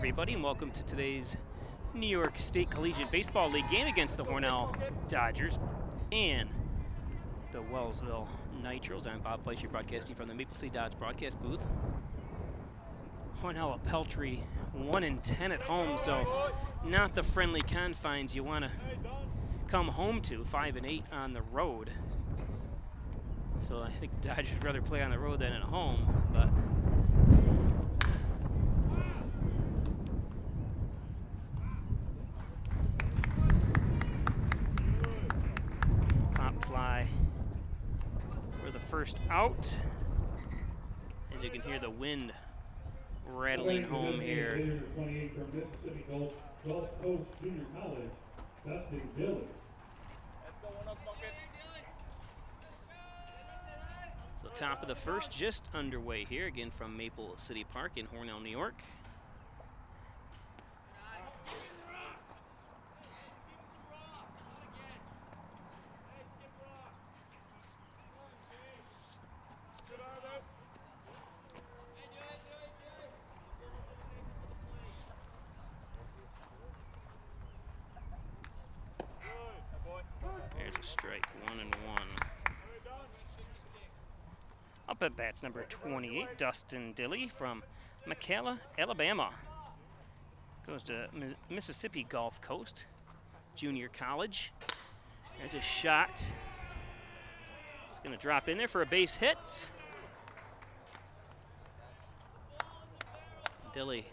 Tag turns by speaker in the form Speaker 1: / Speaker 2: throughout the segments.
Speaker 1: everybody, and welcome to today's New York State Collegiate Baseball League game against the Hornell Dodgers and the Wellsville Nitros. I'm Bob Fleischer, broadcasting from the Maple City Dodge broadcast booth. Hornell a peltry 1-10 at home, so not the friendly confines you want to come home to. 5-8 on the road. So I think the Dodgers would rather play on the road than at home, but pop fly for the first out. As you can hear the wind rattling home here.
Speaker 2: 28 from Mississippi Gulf Coast Junior College, Dustin Billy.
Speaker 1: So top of the first just underway here, again from Maple City Park in Hornell, New York. There's a strike, 1-1. Up at bats, number 28, Dustin Dilly from McCalla, Alabama. Goes to Mississippi Gulf Coast Junior College. There's a shot. It's going to drop in there for a base hit. Dilly.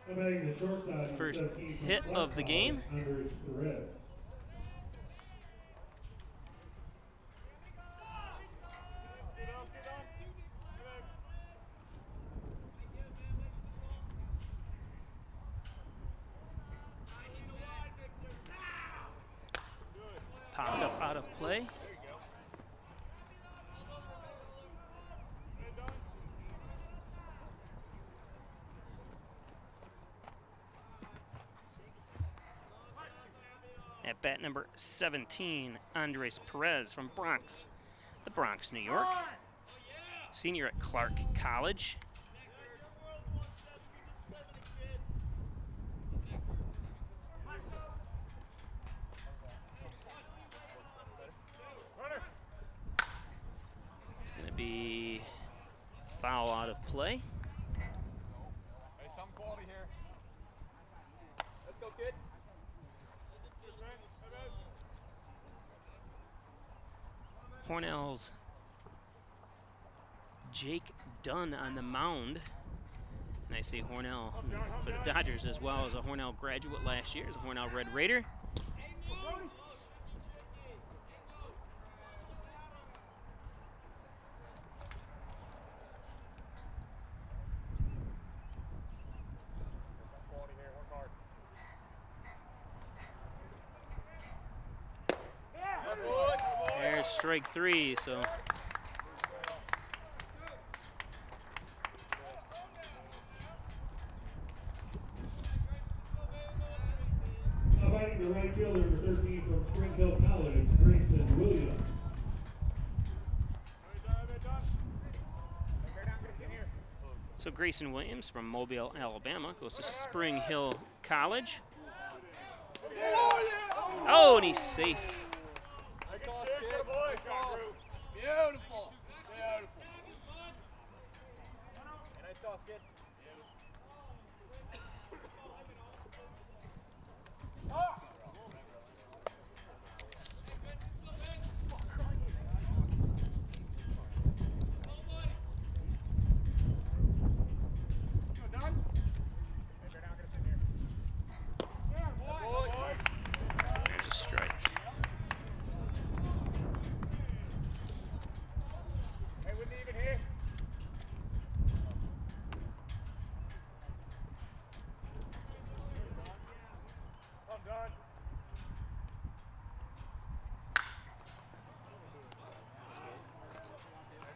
Speaker 1: The first hit of the game. Popped up out of play. At bat number 17, Andres Perez from the Bronx, New York. Senior at Clark College. It's going to be foul out of play.
Speaker 3: Hey, some quality here. Let's go, kid.
Speaker 1: Hornell's Jake Dunn on the mound. And I say Hornell for the Dodgers as well as a Hornell graduate last year, as a Hornell Red Raider. There's strike 3, so
Speaker 2: Fighting the right fielder, number 13 from Spring Hill College, Grayson Williams.
Speaker 1: So Grayson Williams from Mobile, Alabama, goes to Spring Hill College. Oh, and he's safe.
Speaker 3: Beautiful. Beautiful. Nice toss, kid.
Speaker 1: There's a strike.
Speaker 3: Hey, Whitney, even here. I'm done.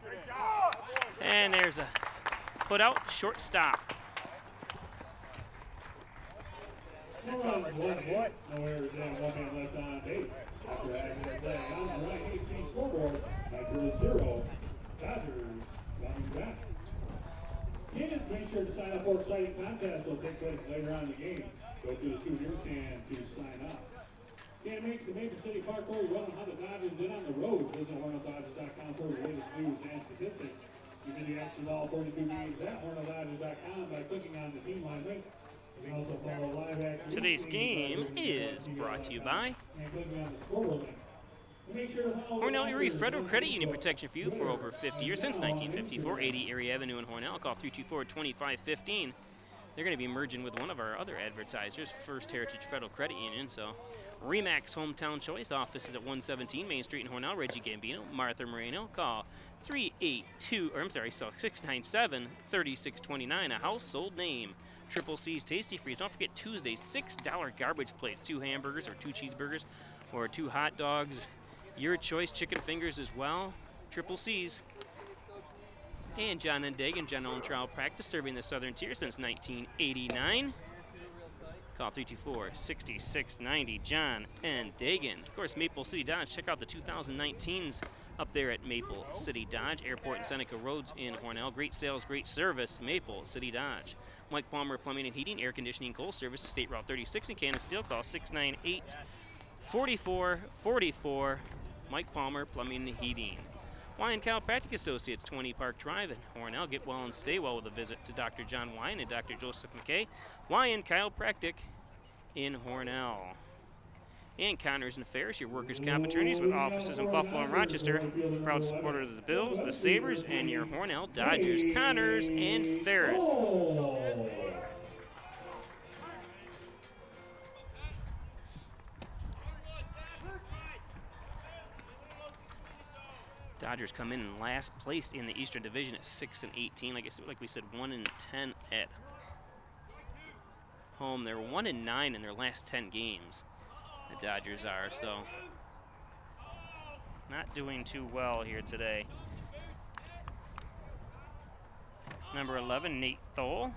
Speaker 3: Great job.
Speaker 1: And there's a put out, shortstop.
Speaker 2: No runs, 1 hit, no errors, and 1 man left on base. After adding that play on the right AC scoreboard, 9-0, Dodgers coming back. Kids, make sure to sign up for exciting contests that will take place later on in the game. Go to the souvenir stand to sign up. Can't make the Maple City Parkour run how the Dodgers did on the road. Visit HornellDodgers.com for the latest news and statistics. You can the action of all 42 games at HornellDodgers.com by clicking on the team line link. You can also follow live action.
Speaker 1: Today's game is brought to you by
Speaker 2: and clicking on the scoreboard link.
Speaker 1: Hornell Erie Federal Credit Union, protection for you for over 50 years, since 1954, 80 Erie Avenue in Hornell. Call 324-2515. They're going to be merging with one of our other advertisers, First Heritage Federal Credit Union. So, Remax Hometown Choice office is at 117 Main Street in Hornell. Reggie Gambino, Martha Moreno. Call 697-3629. A household name. Triple C's Tasty Freeze. Don't forget Tuesdays, $6 garbage plates. 2 hamburgers or 2 cheeseburgers or 2 hot dogs. Your choice, chicken fingers as well. Triple C's. And John and Dagan, General and Trial Practice, serving the Southern Tier since 1989. Call 324-6690, John and Dagan. Of course, Maple City Dodge. Check out the 2019s up there at Maple City Dodge. Airport and Seneca Roads in Hornell. Great sales, great service, Maple City Dodge. Mike Palmer Plumbing and Heating, Air Conditioning, Coal Service, State Route 36 in Canisteel. Call 698-4444. Mike Palmer Plumbing and Heating. Wyan Chiropractic Associates, 20 Park Drive in Hornell. Get well and stay well with a visit to Dr. John Wyan and Dr. Joseph McKay. Wyan Chiropractic in Hornell. And Connors and Ferris, your workers' comp attorneys with offices in Buffalo and Rochester. Proud supporter of the Bills, the Sabres, and your Hornell Dodgers. Connors and Ferris. Dodgers come in last place in the Eastern Division at 6-18. Like we said, 1-10 at home. They're 1-9 in their last 10 games. The Dodgers are, so not doing too well here today. Number 11, Nate Thole.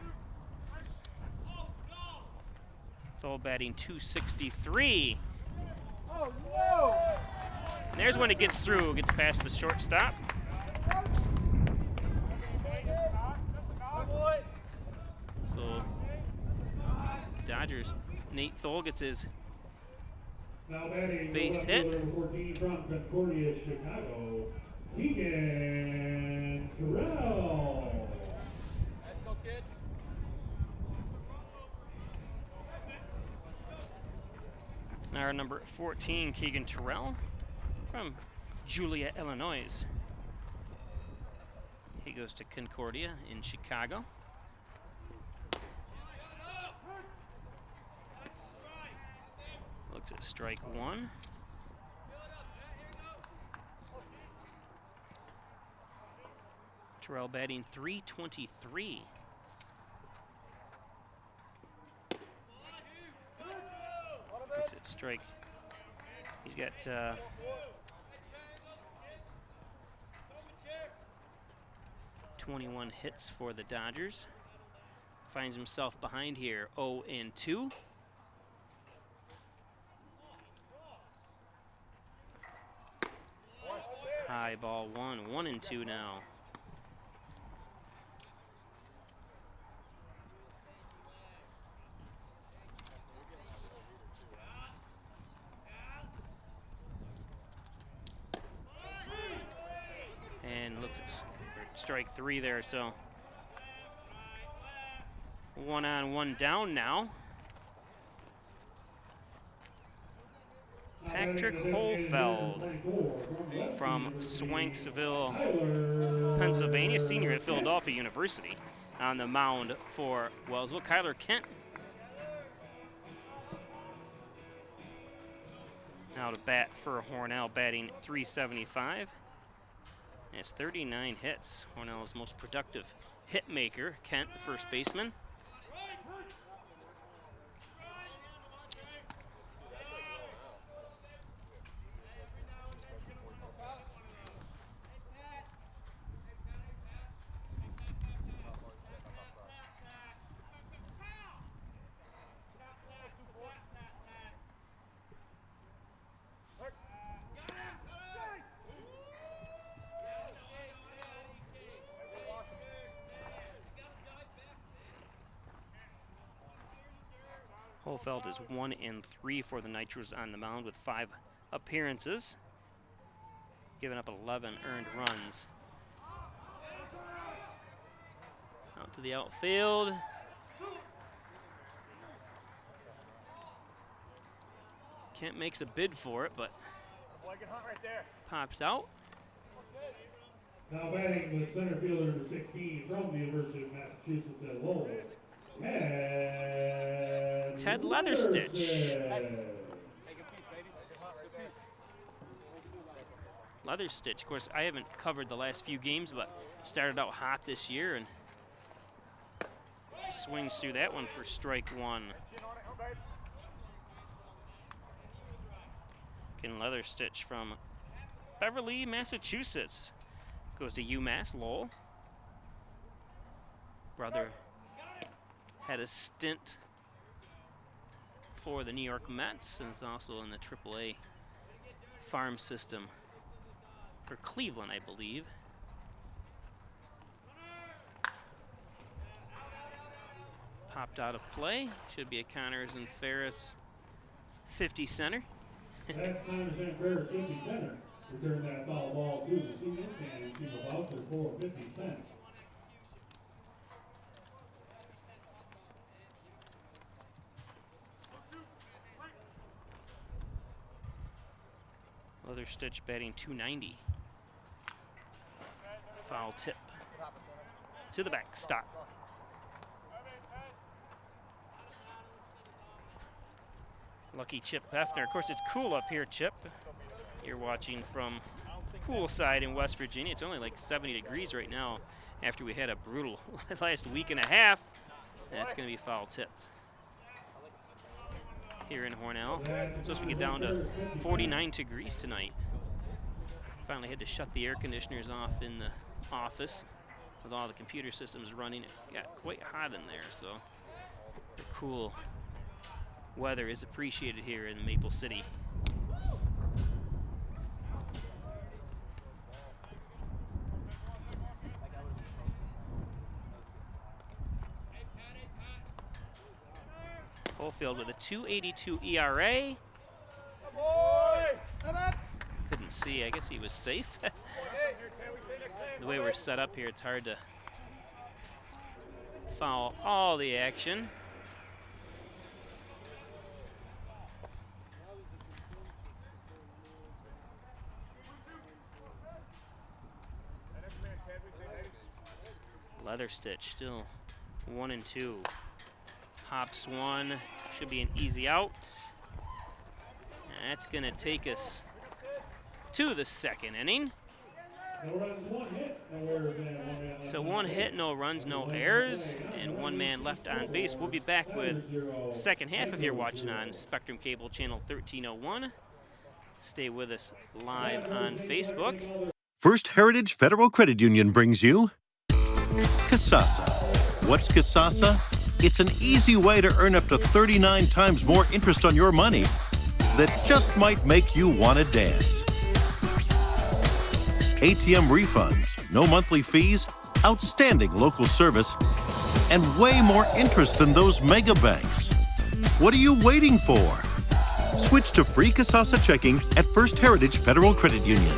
Speaker 1: Thole batting .263.
Speaker 3: Oh, no!
Speaker 1: There's when it gets through, gets past the shortstop. So, Dodgers, Nate Thole gets his base hit.
Speaker 2: From Concordia, Chicago, Keegan Terrell.
Speaker 3: Let's go, kid.
Speaker 1: Now our number 14, Keegan Terrell, from Julia, Illinois. He goes to Concordia in Chicago. Looks at strike one. Terrell batting .323. Looks at strike. He's got 21 hits for the Dodgers. Finds himself behind here, 0-2. High ball one, 1-2 now. And looks at strike three there, so 1 on 1 down now. Patrick Holfeld from Swanksville, Pennsylvania, senior at Philadelphia University, on the mound for Wellsville. Kyler Kent now to bat for Hornell, batting .375. It's 39 hits. Hornell's most productive hit maker, Kent, the first baseman. Holfeld is 1-3 for the Nitros on the mound with 5 appearances, giving up 11 earned runs. Out to the outfield. Kent makes a bid for it, but pops out.
Speaker 2: Now batting with center fielder number 16 from the University of Massachusetts at Lowell,
Speaker 1: Ted Leatherstitch. Leatherstitch, of course, I haven't covered the last few games, but started out hot this year and swings through that one for strike 1. Ken Leatherstitch from Beverly, Massachusetts. Goes to UMass Lowell. Brother had a stint for the New York Mets and is also in the AAA farm system for Cleveland, I believe. Popped out of play. Should be a Connors and Ferris 50 center.
Speaker 2: That's Connors and Ferris 50 center. Return that foul ball to the senior stand and receive a voucher for 50 cents.
Speaker 1: Leatherstitch batting .290. Foul tip to the backstop. Lucky Chip Hefner. Of course, it's cool up here, Chip. You're watching from poolside in West Virginia. It's only like 70 degrees right now after we had a brutal last week and a half. And it's going to be foul tipped here in Hornell. It's supposed to get down to 49 degrees tonight. Finally had to shut the air conditioners off in the office with all the computer systems running. It got quite hot in there, so the cool weather is appreciated here in Maple City. Holfield with a .282 ERA. Couldn't see, I guess he was safe. The way we're set up here, it's hard to foul all the action. Leatherstitch still 1-2. Hops 1, should be an easy out. That's gonna take us to the second inning.
Speaker 2: No runs, 1 hit, no errors, and 1 man left.
Speaker 1: So 1 hit, no runs, no errors, and 1 man left on base. We'll be back with second half if you're watching on Spectrum Cable Channel 1301. Stay with us live on Facebook.
Speaker 4: First Heritage Federal Credit Union brings you Kasasa. What's Kasasa? It's an easy way to earn up to 39 times more interest on your money that just might make you want to dance. ATM refunds, no monthly fees, outstanding local service, and way more interest than those mega banks. What are you waiting for? Switch to free Kasasa checking at First Heritage Federal Credit Union.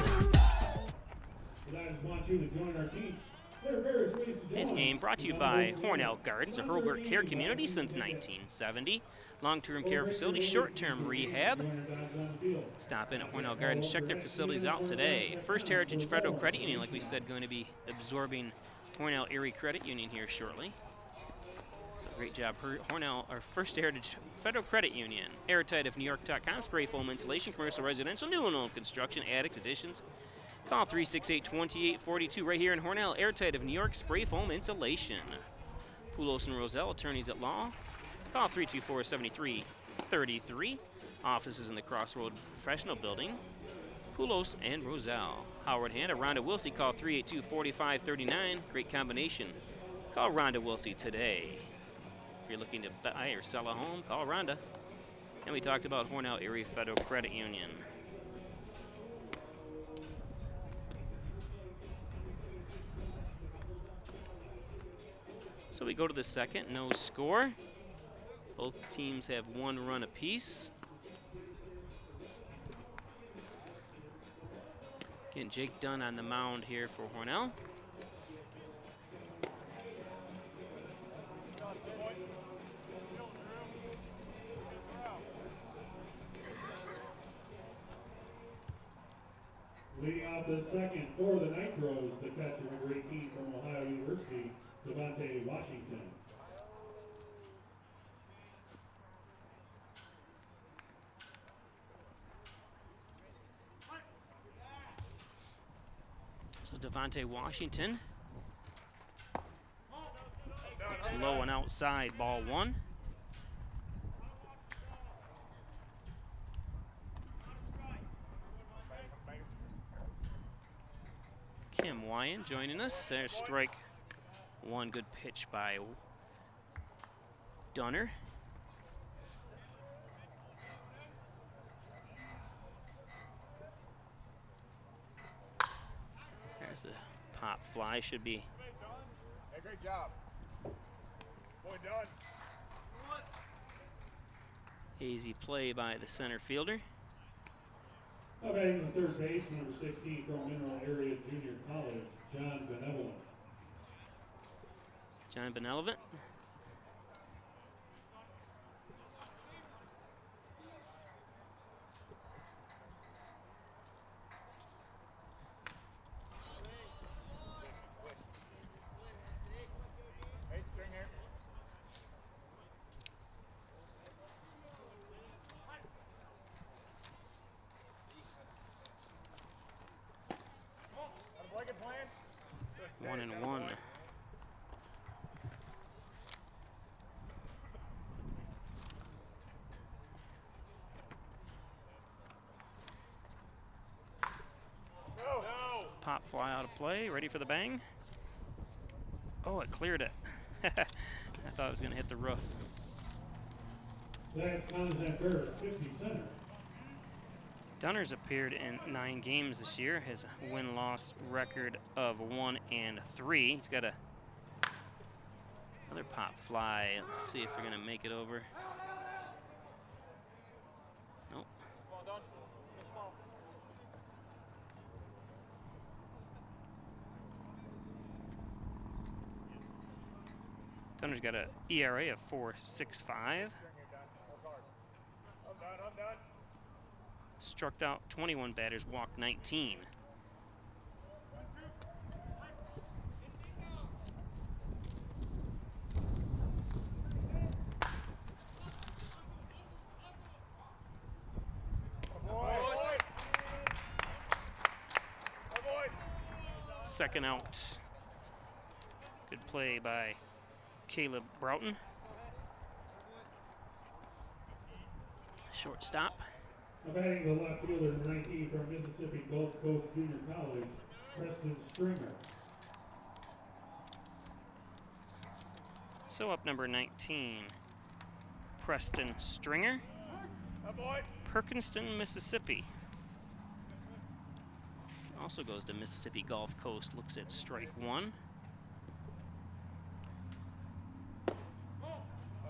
Speaker 1: This game brought to you by Hornell Gardens, a Hurlburt care community since 1970. Long-term care facility, short-term rehab. Stop in at Hornell Gardens, check their facilities out today. First Heritage Federal Credit Union, like we said, going to be absorbing Hornell Erie Credit Union here shortly. So great job, Hornell, or First Heritage Federal Credit Union. Airtight of NewYork.com, spray foam insulation, commercial, residential, new and old construction, attics, additions. Call 368-2842 right here in Hornell. Airtight of New York, spray foam insulation. Poulos and Roselle, attorneys at law. Call 324-7333. Offices in the Crossroad Professional Building. Poulos and Roselle. Howard Hanna, Rhonda Wilsey, call 382-4539. Great combination. Call Rhonda Wilsey today. If you're looking to buy or sell a home, call Rhonda. And we talked about Hornell Erie Federal Credit Union. So we go to the second, no score. Both teams have 1 run apiece. Again, Jake Dunn on the mound here for Hornell.
Speaker 2: Leading off the second for the Nitros, the catcher number 18 from Ohio University, Devontae Washington.
Speaker 1: So Devontae Washington looks low and outside, ball 1. Kim Wyan joining us. There's strike 1. Good pitch by Dunner. There's a pop fly. Should be.
Speaker 3: Hey, great job. Boy, done.
Speaker 1: Easy play by the center fielder.
Speaker 2: Up batting the third base, number 16 from Mineral Area Junior College, John Benevolent.
Speaker 1: John Benevolent.
Speaker 3: Hey, string here. Blanket plan.
Speaker 1: 1-1.
Speaker 3: No.
Speaker 1: Pop fly out of play. Ready for the bang. Oh, it cleared it. I thought it was going to hit the roof.
Speaker 2: That's Collins at first, 50 center.
Speaker 1: Dunner's appeared in 9 games this year. Has a win-loss record of 1-3. He's got another pop fly. Let's see if they're going to make it over. Nope.
Speaker 3: Well done. Finish ball.
Speaker 1: Dunner's got an ERA of 4.65.
Speaker 3: String here, Don. Work hard. I'm done.
Speaker 1: Struck out 21 batters, walked 19. Second out. Good play by Caleb Broughton. Shortstop.
Speaker 2: Up batting the left fielder, 19 from Mississippi Gulf Coast Junior College, Preston Stringer.
Speaker 1: So up number 19, Preston Stringer, Perkinston, Mississippi. Also goes to Mississippi Gulf Coast, looks at strike 1.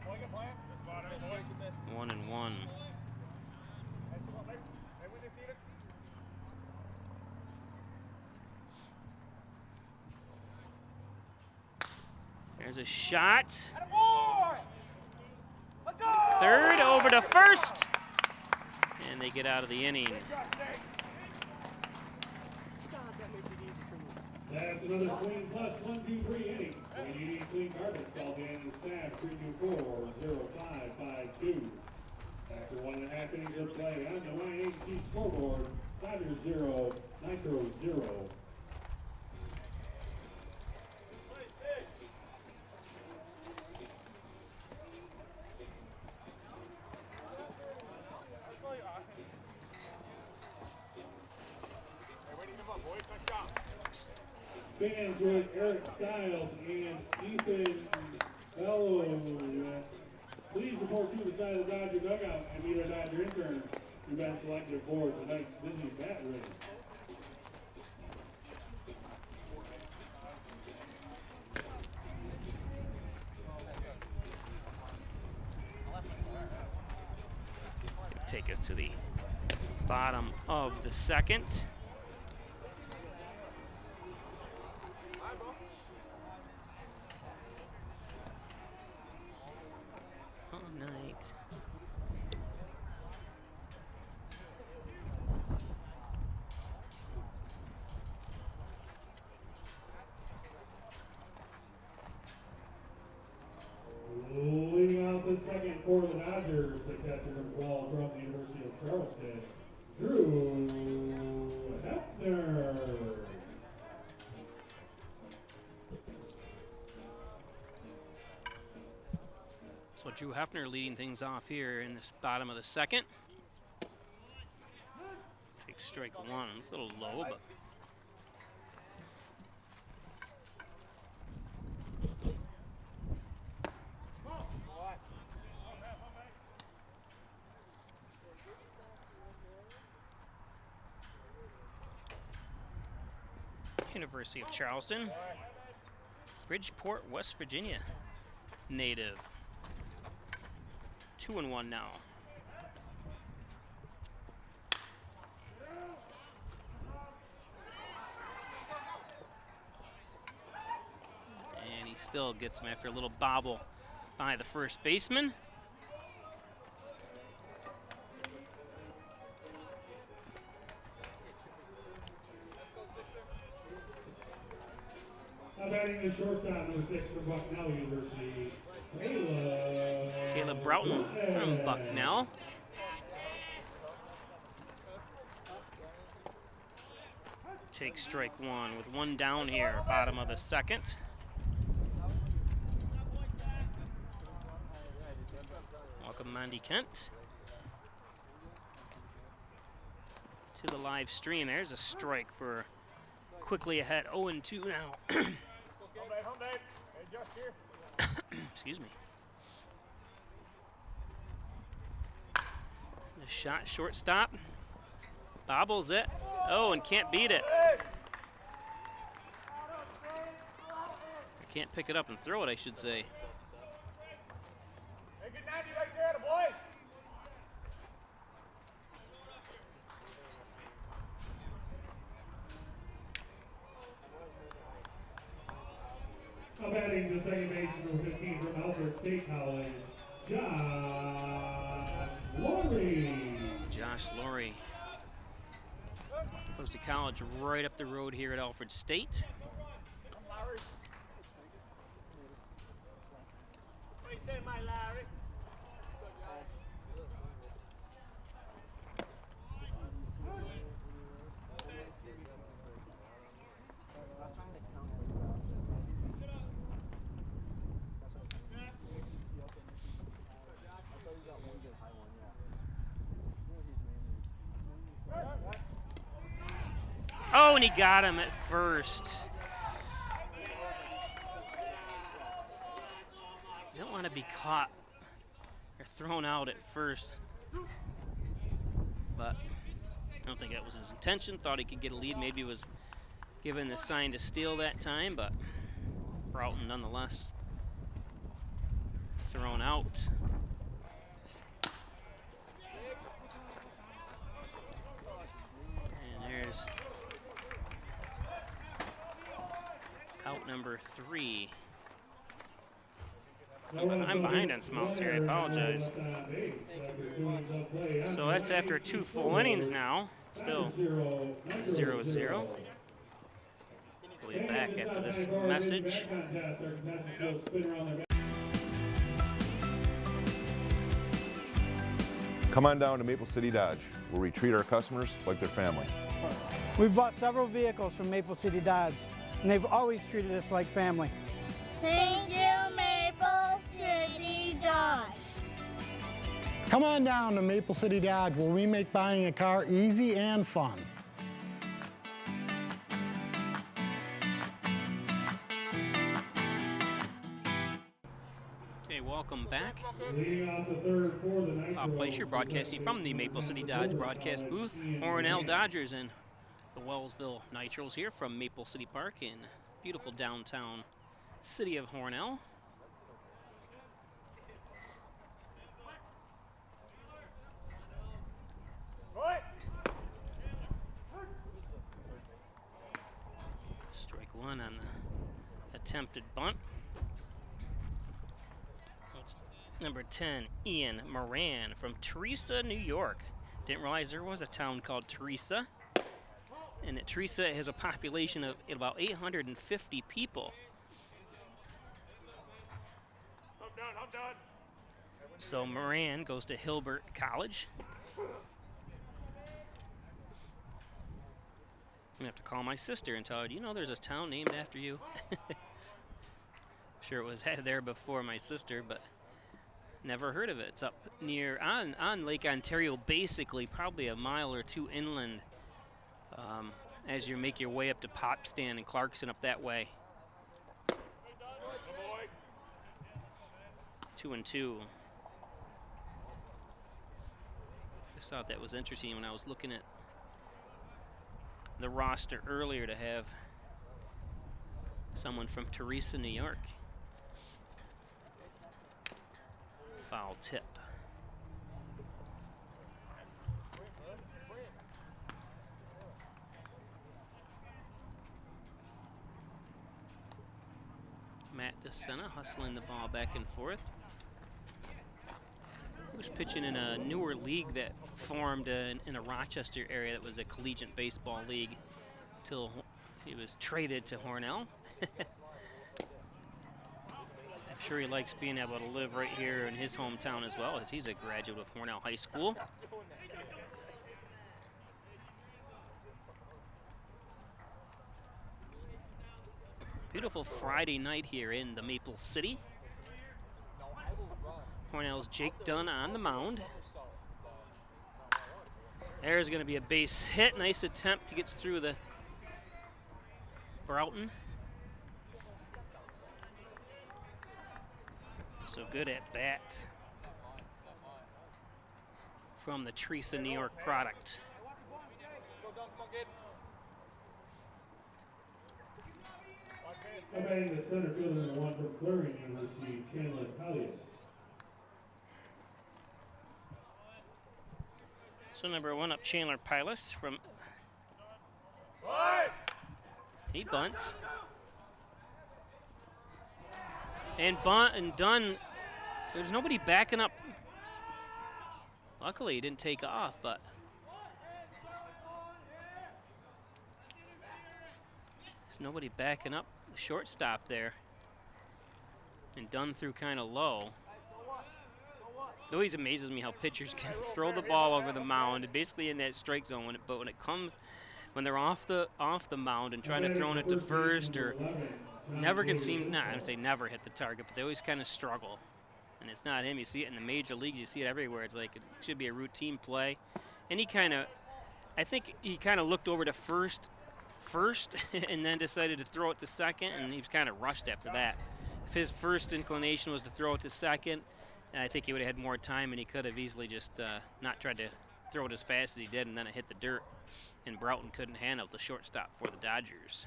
Speaker 3: Blanket plan.
Speaker 1: 1-1. There's a shot. Third over to first. And they get out of the inning.
Speaker 2: That's another clean plus 1-2-3 inning. When you need clean carpets, call Dan and the staff 324-0552. After 1.5 innings of play on the YAC scoreboard, Tigers 0, Nitros 0. Fans with Eric Stiles and Ethan Elliott. Please report to the side of the Dodger dugout and meet our Dodger interns who've been selected for tonight's busy bat race.
Speaker 1: take us to the bottom of the second. All night.
Speaker 2: Leading out the second for the Dodgers, the catcher and ball from the University of Charleston, Drew Hefner.
Speaker 1: So Drew Hefner leading things off here in this bottom of the second. Takes strike one, a little low, but University of Charleston, Bridgeport, West Virginia native. 2-1 now. And he still gets him after a little bobble by the first baseman.
Speaker 2: Batting the shortstop, number 6 from Bucknell University,
Speaker 1: Caleb Broughton from Bucknell. Takes strike one with one down here, bottom of the second. Welcome, Mandy Kent, to the live stream. There's a strike for quickly ahead, 0-2 now. Excuse me. The shot, shortstop, bobbles it. Oh, and can't beat it. Can't pick it up and throw it, I should say.
Speaker 2: Batting the second baseman, number 15 from Alfred State College, Josh Laurie.
Speaker 1: Josh Laurie goes to college right up the road here at Alfred State.
Speaker 3: What do you say, my Larry?
Speaker 1: Oh, and he got him at first. You don't want to be caught or thrown out at first. But I don't think that was his intention. Thought he could get a lead. Maybe was given the sign to steal that time, but Broughton nonetheless thrown out. And there's out number 3. I'm behind on some outs here, I apologize. So that's after 2 full innings now. Still 0-0. We'll be back after this message.
Speaker 5: Come on down to Maple City Dodge, where we treat our customers like their family.
Speaker 6: We've bought several vehicles from Maple City Dodge, and they've always treated us like family.
Speaker 7: Thank you, Maple City Dodge.
Speaker 8: Come on down to Maple City Dodge, where we make buying a car easy and fun.
Speaker 1: Okay, welcome back.
Speaker 2: Leading off the third for the Nitros.
Speaker 1: Bob Fleischer broadcasting from the Maple City Dodge broadcast booth. Hornell Dodgers and the Wellsville Nitros here from Maple City Park in beautiful downtown city of Hornell. on the attempted bunt. That's number 10, Ian Moran from Teresa, New York. Didn't realize there was a town called Teresa. And that Teresa has a population of about 850 people.
Speaker 3: I'm done.
Speaker 1: So Moran goes to Hilbert College. I'm gonna have to call my sister and tell her, do you know there's a town named after you? Sure it was there before my sister, but never heard of it. It's up near, on Lake Ontario, basically, probably a mile or two inland as you make your way up to Popstan and Clarkson up that way. 2-2. Just thought that was interesting when I was looking at the roster earlier to have someone from Teresa, New York. Foul tip. Matt DeSena hustling the ball back and forth. He was pitching in a newer league that formed in a Rochester area that was a collegiate baseball league till he was traded to Hornell. I'm sure he likes being able to live right here in his hometown as well, as he's a graduate of Hornell High School. Beautiful Friday night here in the Maple City. Hornell's Jake Dunn on the mound. There's going to be a base hit. Nice attempt to get through the Broughton. So good at bat from the Teresa, New York product.
Speaker 2: Batting the center fielder, number 1 from Clarion University, Chandler Pallias.
Speaker 1: So number 1 up, Chandler Pilas from. He bunts. And Dunn, there's nobody backing up. Luckily, he didn't take off, but. There's nobody backing up the shortstop there. And Dunn threw kind of low. It always amazes me how pitchers can throw the ball over the mound, basically in that strike zone. But when they're off the mound and trying to throw it to first, or never can seem. Nah, I would say never hit the target, but they always kind of struggle. And it's not him. You see it in the major leagues. You see it everywhere. It's like it should be a routine play. And I think he kind of looked over to first, and then decided to throw it to second, and he was kind of rushed after that. If his first inclination was to throw it to second, I think he would have had more time, and he could have easily just not tried to throw it as fast as he did, and then it hit the dirt, and Broughton couldn't handle the shortstop for the Dodgers.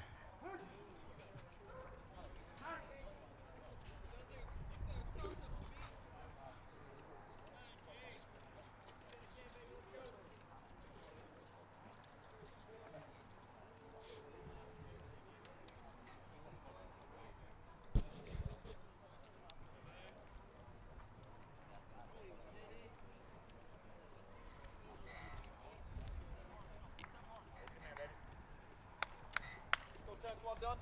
Speaker 3: Done.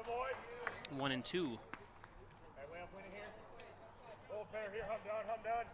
Speaker 1: Oh, 1-2.
Speaker 3: Hey, Will, put it here. Oh, fair here, hum done. I'm done.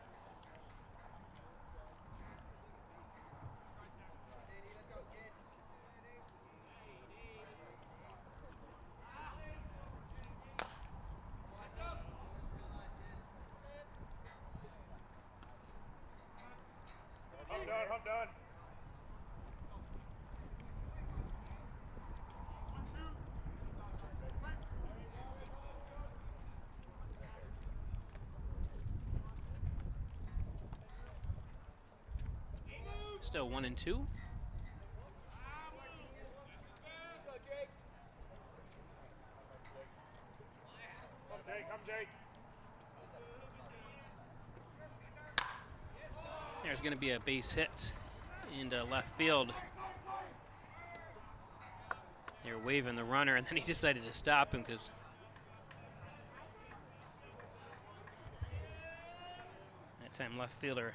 Speaker 1: Still 1-2. There's going to be a base hit into left field. They were waving the runner, and then he decided to stop him because that time left fielder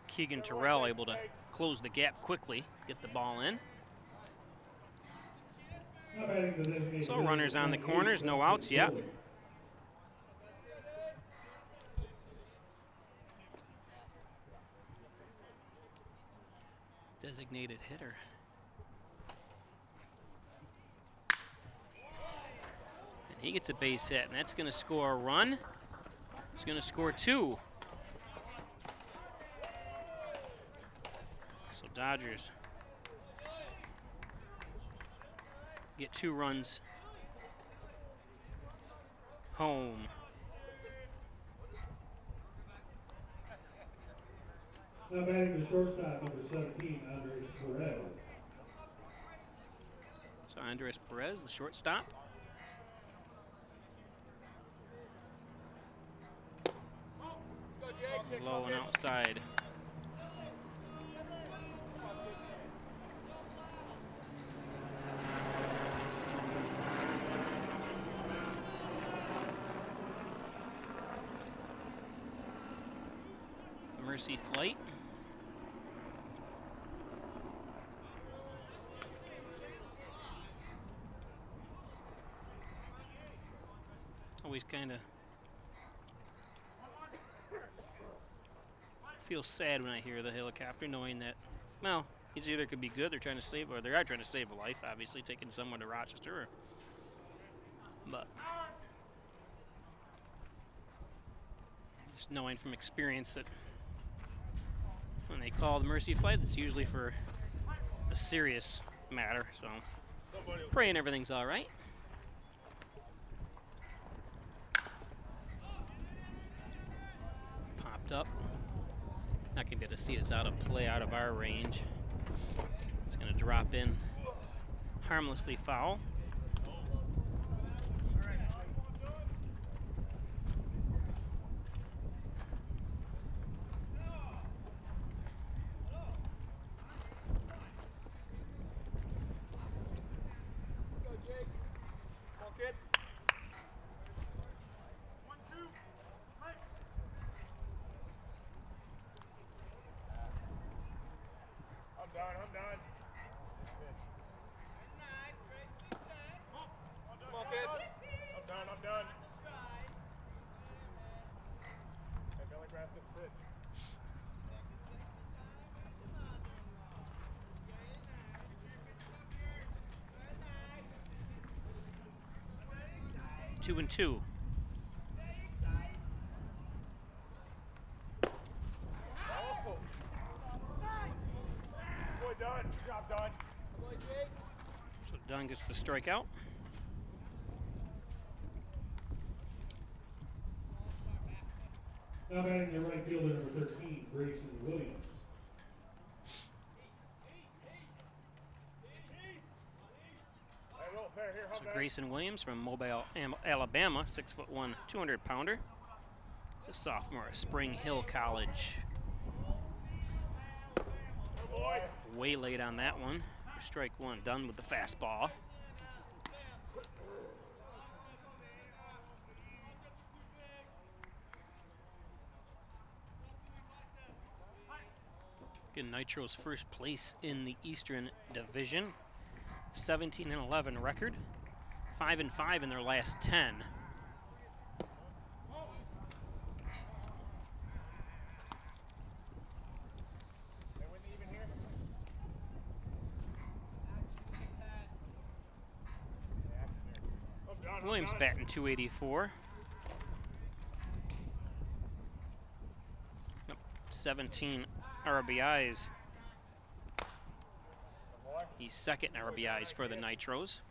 Speaker 1: Keegan Terrell able to close the gap quickly, get the ball in. So runners on the corners, no outs yet. Designated hitter. And he gets a base hit, and that's going to score a run. It's going to score 2. So Dodgers get 2 runs home.
Speaker 2: Now batting the shortstop, number 17, Andres Perez.
Speaker 1: So Andres Perez, the shortstop. Low and outside. Mercy flight. Always kind of feels sad when I hear the helicopter, knowing that, well, it's either could be good, they're trying to save, or they are trying to save a life, obviously, taking someone to Rochester. But just knowing from experience that when they call the Mercy flight, it's usually for a serious matter. So praying everything's all right. Popped up. Not gonna be able to see it. It's out of play, out of our range. It's gonna drop in harmlessly foul.
Speaker 3: I'm done. Come on, kid. I'm done. Hey, Billy, grab this pitch.
Speaker 1: Two and two.
Speaker 3: Done. Job done.
Speaker 1: So Dunn gets the strikeout.
Speaker 2: Now batting the right fielder, number 13, Grayson Williams.
Speaker 1: So Grayson Williams from Mobile, Alabama, 6'1", 200-pounder. He's a sophomore at Spring Hill College. Way late on that one. Strike one, done with the fastball. Again, Nitro's first place in the Eastern Division. 17-11 record. 5-5 in their last 10. Williams batting .284. 17 RBIs. He's second in RBIs for the Nitros.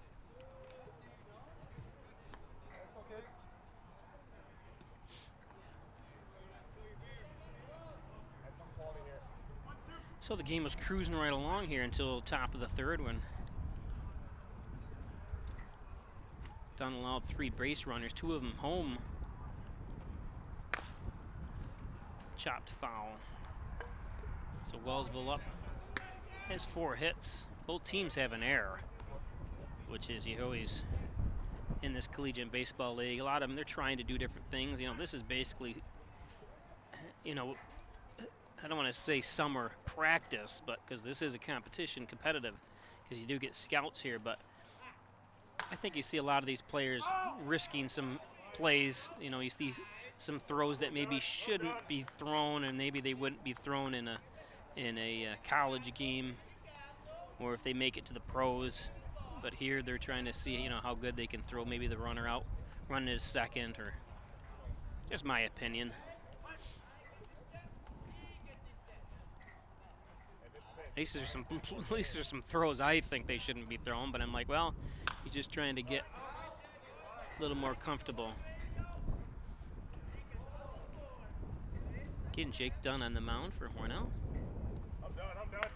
Speaker 1: So the game was cruising right along here until top of the third when Dunn allowed 3 base runners, 2 of them home. Chopped foul. So Wellsville up has 4 hits. Both teams have an error, which is you always in this collegiate baseball league. A lot of them, they're trying to do different things. You know, this is basically, you know, I don't want to say summer practice, but because this is a competition, competitive, because you do get scouts here. But I think you see a lot of these players risking some plays. You know, you see some throws that maybe shouldn't be thrown, and maybe they wouldn't be thrown in a college game, or if they make it to the pros. But here they're trying to see, you know, how good they can throw maybe the runner out, run to second, or just my opinion. At least there's some throws I think they shouldn't be thrown, but I'm like, well, he's just trying to get a little more comfortable. Getting Jake Dunn on the mound for Hornell.
Speaker 3: I'm done.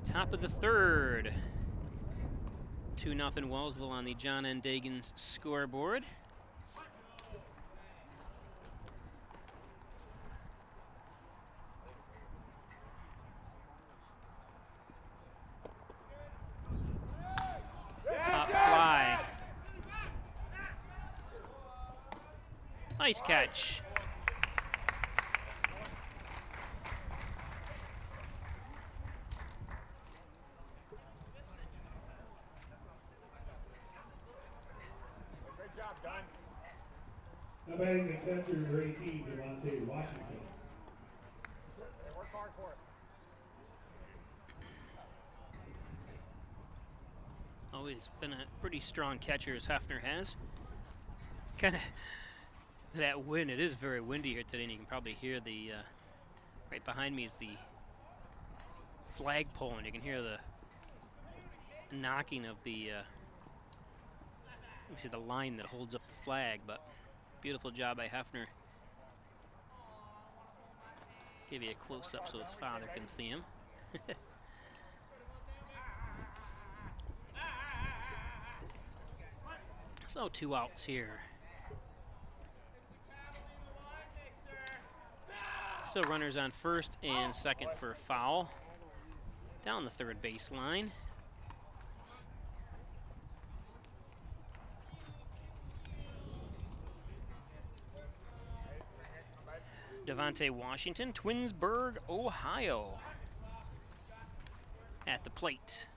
Speaker 1: Top of the third. 2-0 Wellsville on the John N. Dagan's scoreboard. Pop fly. Nice catch.
Speaker 3: Great job, Don.
Speaker 2: Now batting the catcher, number 18, Devontae Washington.
Speaker 3: They work hard for us.
Speaker 1: Always been a pretty strong catcher, as Hefner has. Kind of that wind. It is very windy here today, and you can probably hear the right behind me is the flagpole, and you can hear the knocking of the you see the line that holds up the flag. But beautiful job by Hefner. Give you a close up so his father can see him. So 2 outs here. Still runners on first and second for a foul. Down the third baseline. Devontae Washington, Twinsburg, Ohio, at the plate.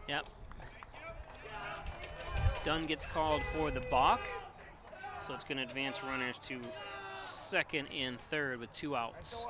Speaker 1: Yep. Dunn gets called for the balk, so it's going to advance runners to second and third with 2 outs.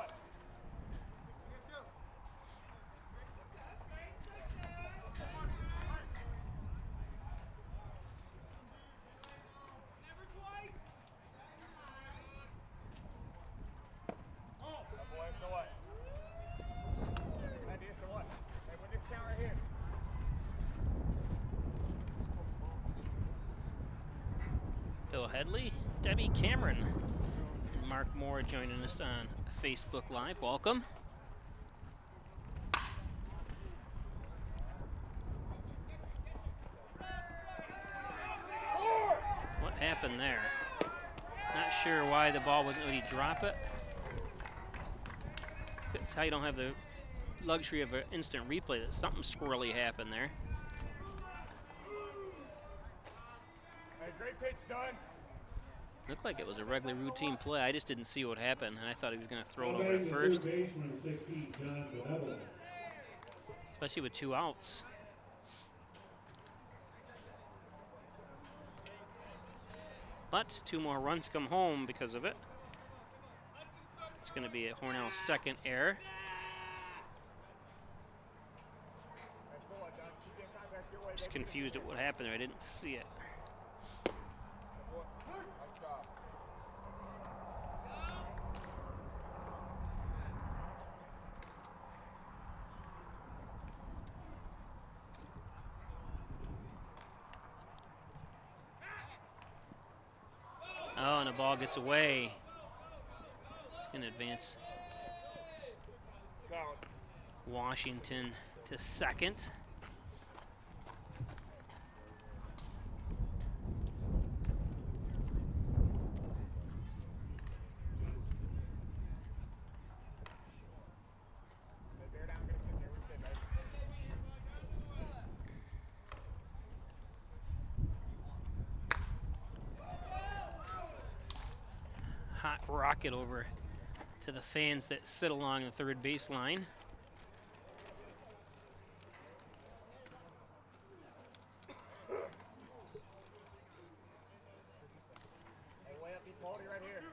Speaker 1: Bill Headley, Debbie Cameron, and Mark Moore joining us on Facebook Live. Welcome. What happened there? Not sure why the ball wasn't. Would he drop it? That's how you don't have the luxury of an instant replay. That something squirrely happened there.
Speaker 3: Hey, great pitch, Don.
Speaker 1: Looked like it was a regular routine play. I just didn't see what happened, and I thought he was going to throw it over to first. Especially with 2 outs. But 2 more runs come home because of it. It's going to be a Hornell second error. Just confused at what happened there. I didn't see it. Oh, and the ball gets away. It's going to advance Washington to second. rocket over to the fans that sit along the third baseline.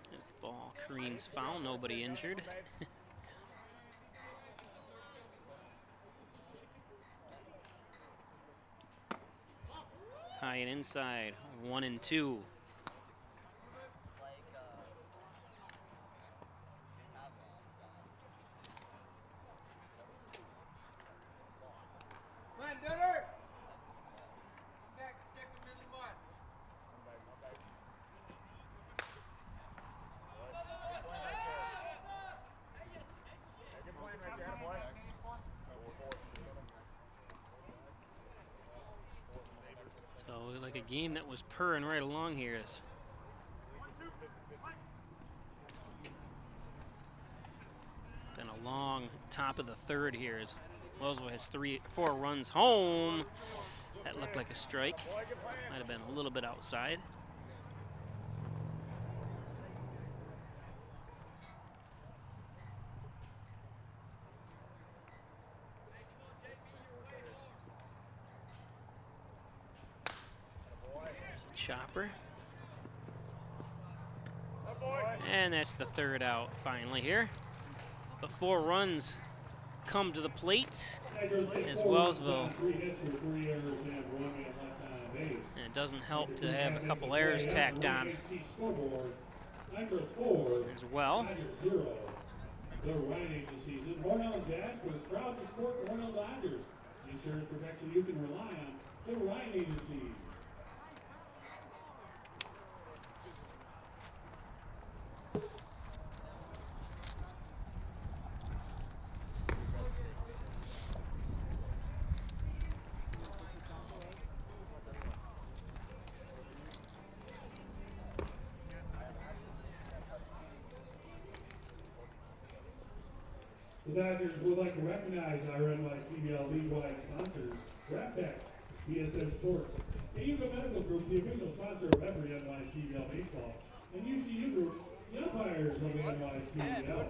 Speaker 1: There's the ball. Kareem's foul. Nobody injured. High and inside. 1-2. So like a game that was purring right along here. Is been a long top of the third here as Wellsville has 4 runs home. That looked like a strike. Might have been a little bit outside. Chopper. And that's the third out finally here. But 4 runs come to the plate as Wellsville. And it doesn't help to have a couple errors tacked on as well.
Speaker 2: The Ryan Agency season, Hornell and Jasper is proud to support the Hornell Dodgers. Insurance protection you can rely on. The Ryan Agency. The Dodgers would like to recognize our NYCBL league-wide sponsors, DraftX, BSN Sports, and Yugo Medical Group, the official sponsor of every NYCBL baseball, and UCU Group, the umpires of the NYCBL.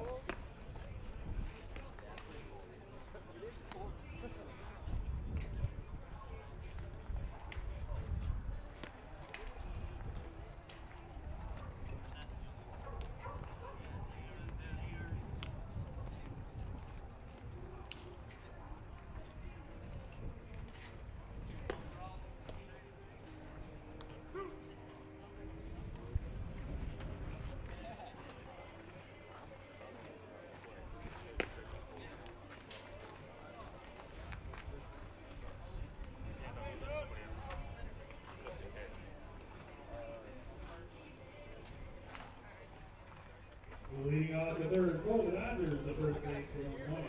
Speaker 2: Leading off the third for the Dodgers, the first baseman on one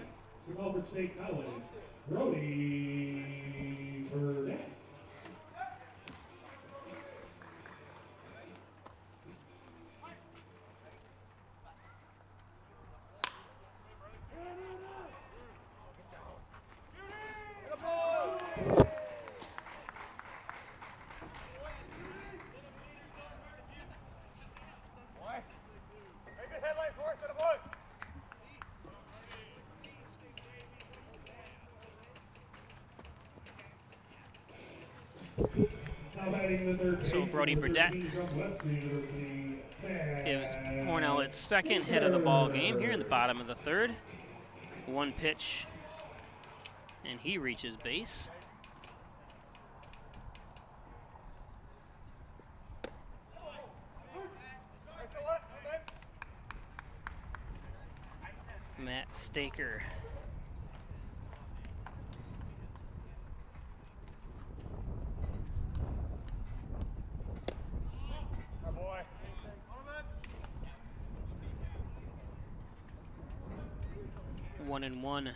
Speaker 2: from Alfred State College, Brody Burnett.
Speaker 1: So Brody Burdett gives Hornell its second hit of the ball game here in the bottom of the third. 1 pitch, and he reaches base. Matt Staker. One and one.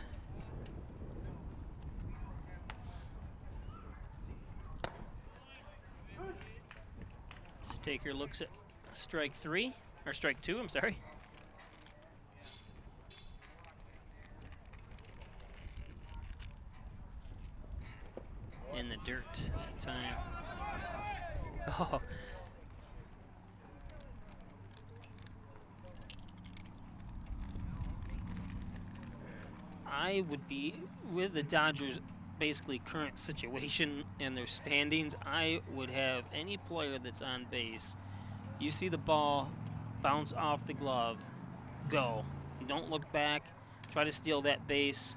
Speaker 1: Staker looks at strike 3, or strike 2, I'm sorry. In the dirt that time. Oh. I would be with the Dodgers' basically current situation and their standings. I would have any player that's on base. You see the ball bounce off the glove, go. Don't look back. Try to steal that base.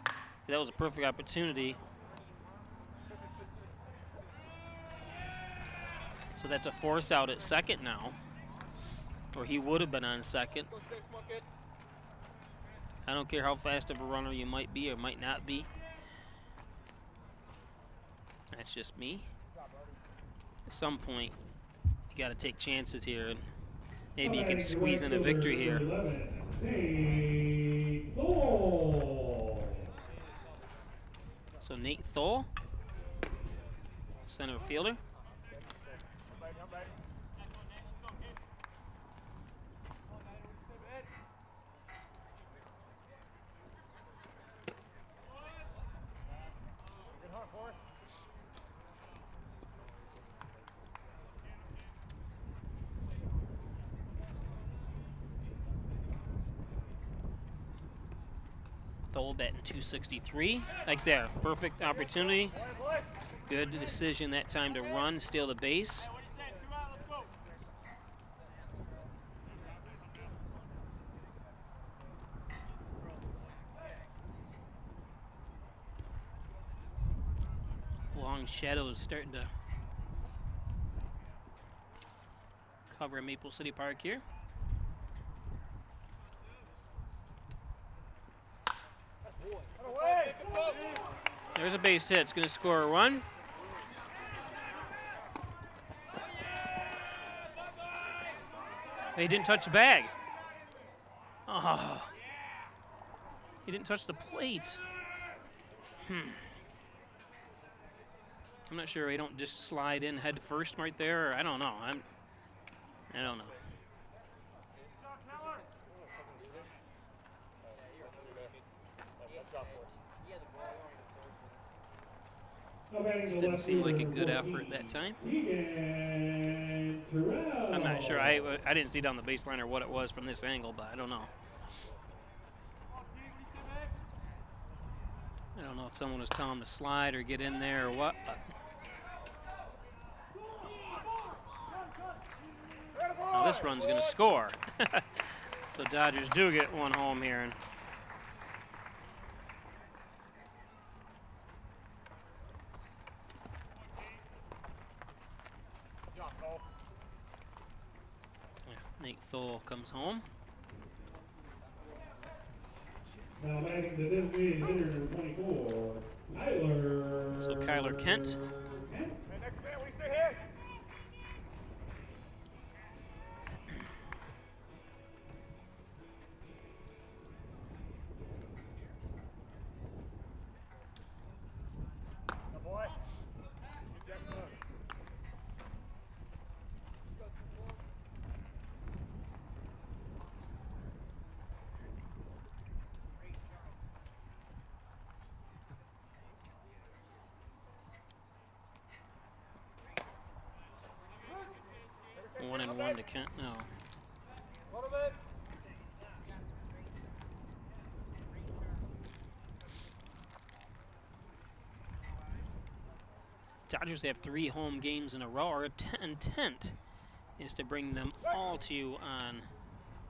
Speaker 1: That was a perfect opportunity. So that's a force out at second now, or he would have been on second. I don't care how fast of a runner you might be or might not be. That's just me. At some point, you got to take chances here, and maybe you can squeeze in a victory here. So Nate Thole, center fielder. Thole batting .263, like there, perfect opportunity. Good decision that time to run, steal the base. Long shadows starting to cover Maple City Park here. There's a base hit. It's going to score a run. He didn't touch the bag. Oh. He didn't touch the plate. I'm not sure. He don't just slide in head first right there. Or I don't know. I don't know. This didn't seem like a good effort that time. I'm not sure. I didn't see down the baseline or what it was from this angle, but I don't know. I don't know if someone was telling him to slide or get in there or what, but. Now this run's going to score. So Dodgers do get one home here. And Nate Thole comes home.
Speaker 2: Now batting to this meeting, hitter number 24, Kyler.
Speaker 1: So Kyler Kent.
Speaker 3: Hey, next man, we say hit. Good boy. Keep that moving.
Speaker 1: 1-1 to Kent now. Dodgers have 3 home games in a row. Our intent is to bring them all to you on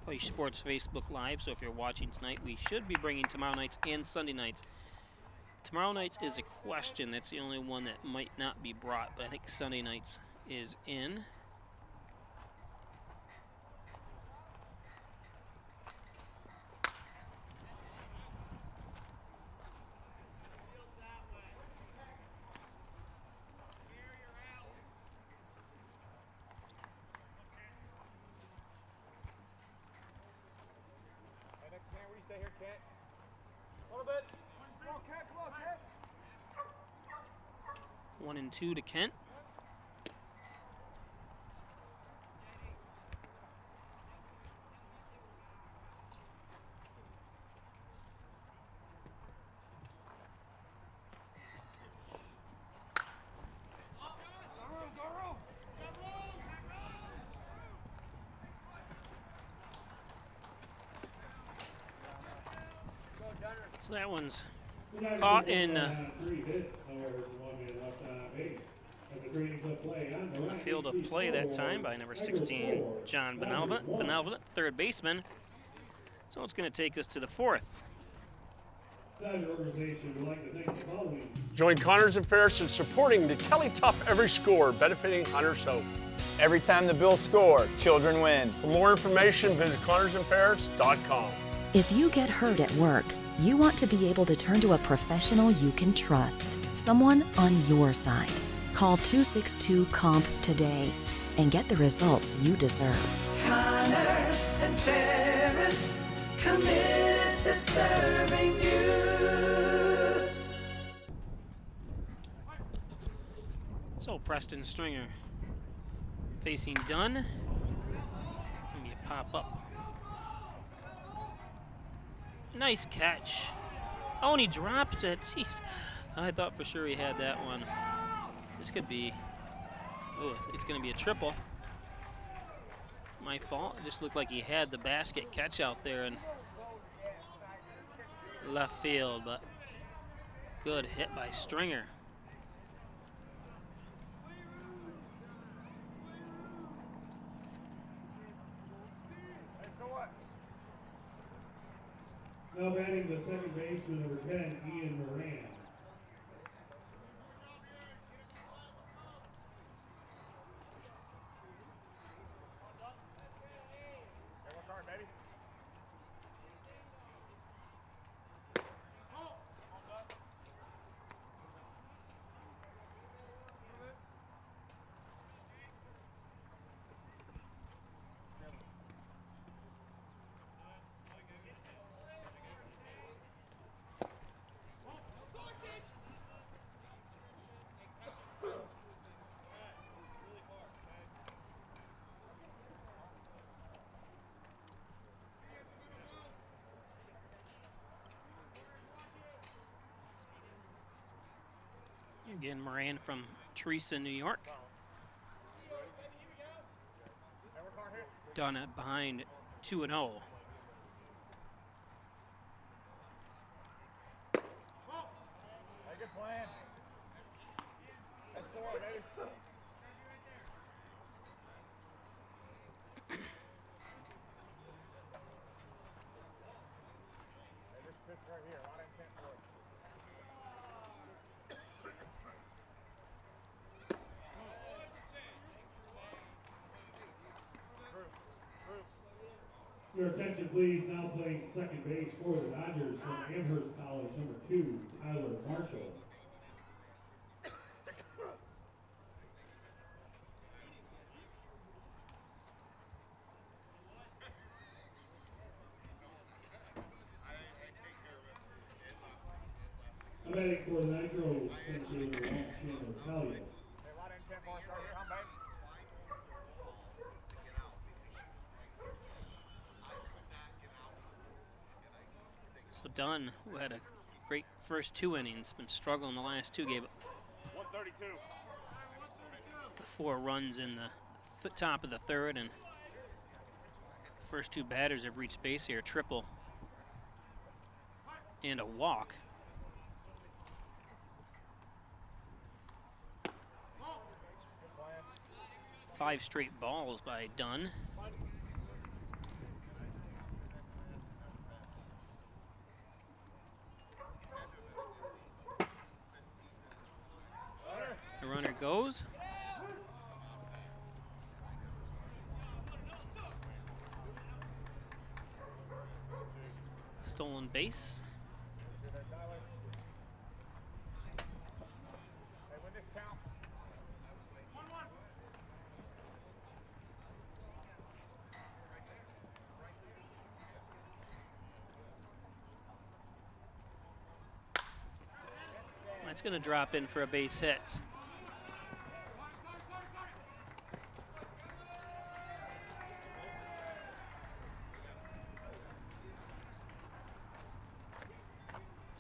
Speaker 1: Push Sports Facebook Live. So if you're watching tonight, we should be bringing tomorrow nights and Sunday nights. Tomorrow nights is a question. That's the only one that might not be brought, but I think Sunday nights is in.
Speaker 3: Stay here, Kent. A little bit. Come on, Kent. Come on, Kent.
Speaker 1: 1-2 to Kent. So that one's caught in
Speaker 2: on 3 hits, however, 1 man left on base. At the creating of play on
Speaker 1: on the field of play that time by number 16, John Benevolent, third baseman. So it's going to take us to the 4th.
Speaker 2: Dodger organization would like to thank the following.
Speaker 9: Join Connors and Ferris in supporting the Kelly Tough Every Score, benefiting Hunter's Hope.
Speaker 10: Every time the Bills score, children win.
Speaker 9: For more information, visit ConnorsandFerris.com.
Speaker 11: If you get hurt at work, you want to be able to turn to a professional you can trust, someone on your side. Call 262-COMP today and get the results you deserve.
Speaker 12: Connors and Ferris, committed to serving you.
Speaker 1: So Preston Stringer facing Dunn. It's gonna be a pop up. Nice catch. Oh, and he drops it. Jeez. I thought for sure he had that one. This could be, oh, it's gonna be a triple. My fault. It just looked like he had the basket catch out there in left field, but good hit by Stringer.
Speaker 2: Now batting the second baseman, number 10, Ian Moran.
Speaker 1: Again, Moran from Teresa, New York. Done it behind 2-0.
Speaker 3: Good plan. That's 4, baby. This pitch right here, a lot of intent for it.
Speaker 2: Your attention, please. Now playing second base for the Dodgers from Amherst College, number 2, Tyler Marshall. I'm batting for the Nitros, center fielder Chandler Callius.
Speaker 3: A lot of intent for us right here, huh, baby?
Speaker 1: So Dunn, who had a great first 2 innings, been struggling the last 2, gave
Speaker 3: 132.
Speaker 1: 4 runs in the top of the 3rd, and first 2 batters have reached base here, triple and a walk. Five straight balls by Dunn. The runner goes. Stolen base. That's going to drop in for a base hit.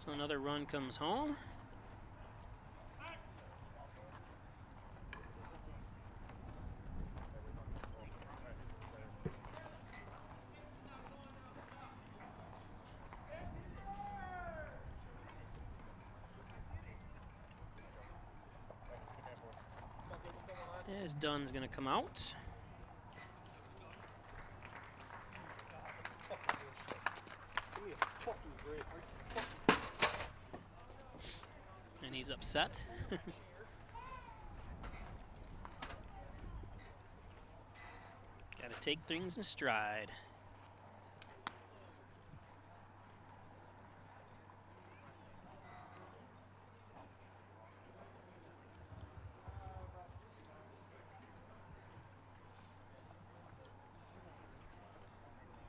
Speaker 1: So another run comes home. As Dunn's going to come out. And he's upset. Got to take things in stride.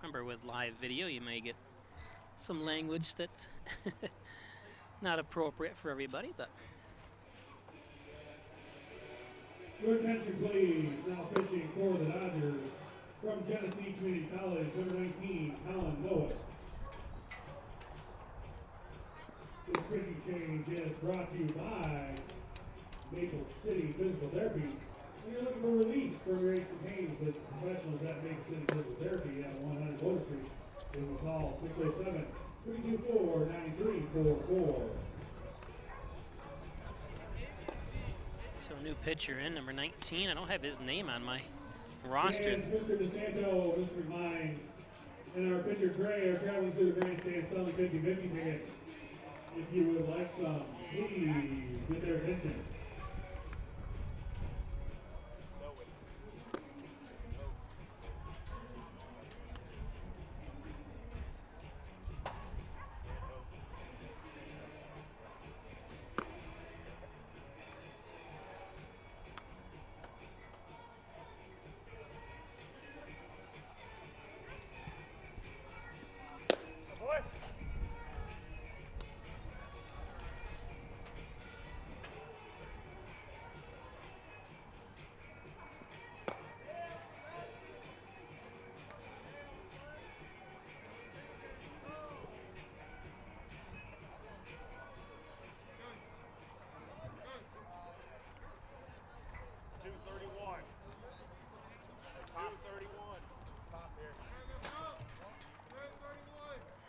Speaker 1: Remember, with live video, you may get some language that's not appropriate for everybody, but.
Speaker 2: Your attention, please. Now fishing for the Dodgers from Genesee Community College, number 19, Colin Noah. This pitching change is brought to you by Maple City Physical Therapy. When you're looking for relief from your aches and pains with professionals at Maple City Physical Therapy at 100 Boulder Street, give them a call, 607-324-9344.
Speaker 1: So a new pitcher in, number 19. I don't have his name on my roster.
Speaker 2: And Mr. DeSanto, Mr. Mines, and our pitcher Trey are traveling through the grandstand selling 50-50 tickets. If you would like some, please get their attention.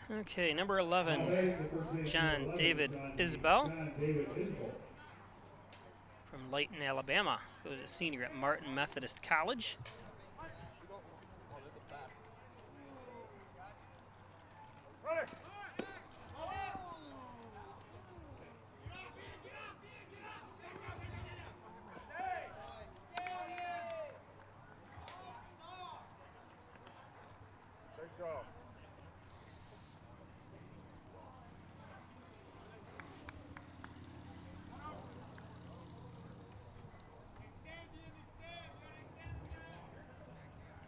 Speaker 1: Okay, number 11, John David Isbell from Layton, Alabama. Goes a senior at Martin Methodist College.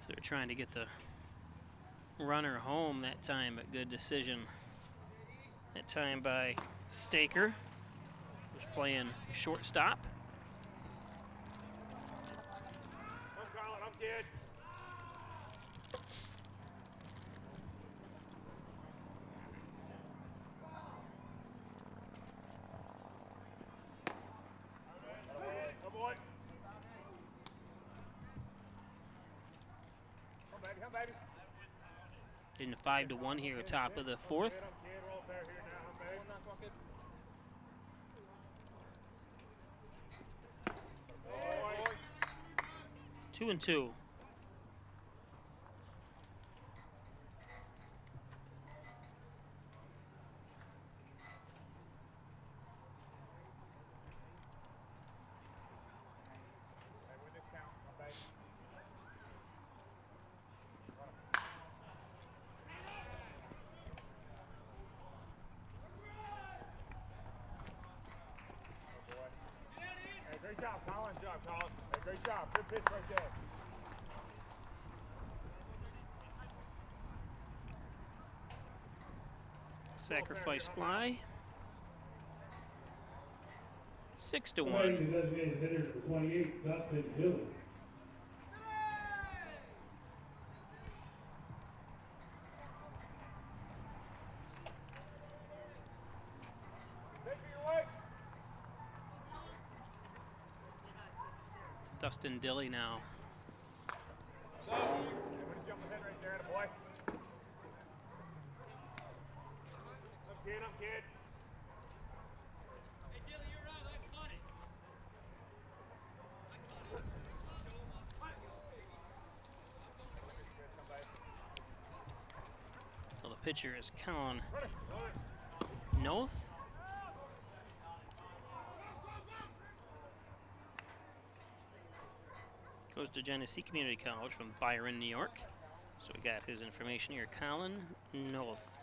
Speaker 1: They're trying to get the runner home that time, but good decision that time by Staker, who's playing shortstop.
Speaker 3: I'm Colin, I'm dead. Come boy. Come baby.
Speaker 1: In the 5-1 here, top of the fourth. 2-2.
Speaker 3: Great job, Colin. Hey, great job. Good pitch right there.
Speaker 1: Sacrifice fly. 6-1.
Speaker 2: Designated hitter number 28, Dustin Dillon.
Speaker 1: Dustin Dilly now.
Speaker 3: Jump ahead right there, boy. I'm kid. Hey, Dilly, you're right. I caught it.
Speaker 1: pitcher is Colin Noth. Goes to Genesee Community College from Byron, New York. So we got his information here. Colin Noth.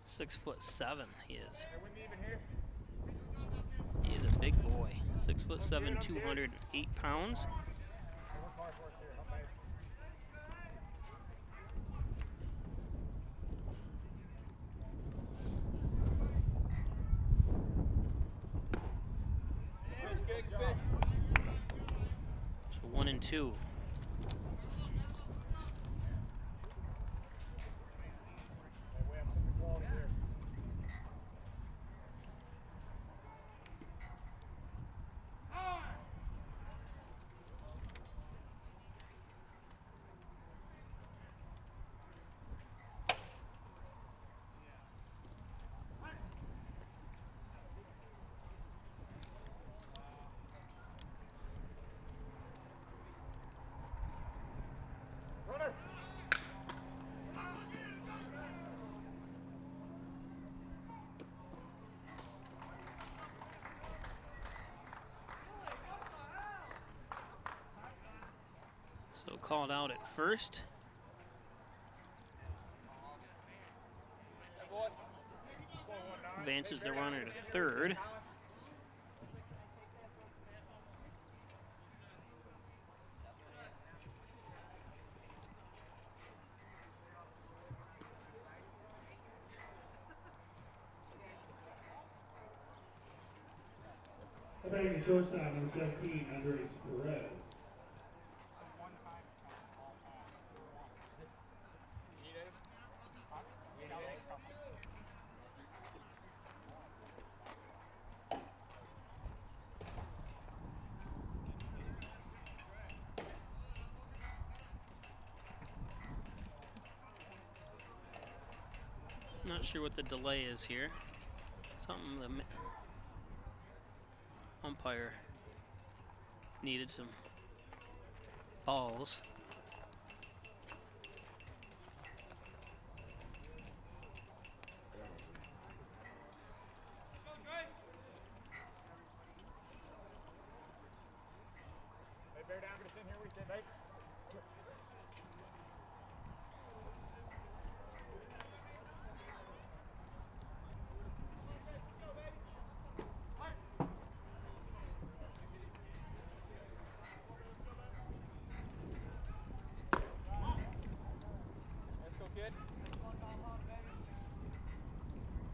Speaker 1: 6'7" he is. He is a big boy. 6'7", 208 pounds. So 1-2. So called out at first. Advances the runner to third.
Speaker 2: Batting shortstop, number 17, Andres Perez.
Speaker 1: Not sure what the delay is here. Something the umpire needed some balls.
Speaker 3: Bear down, get us in here, we say, babe. Let's go, kid.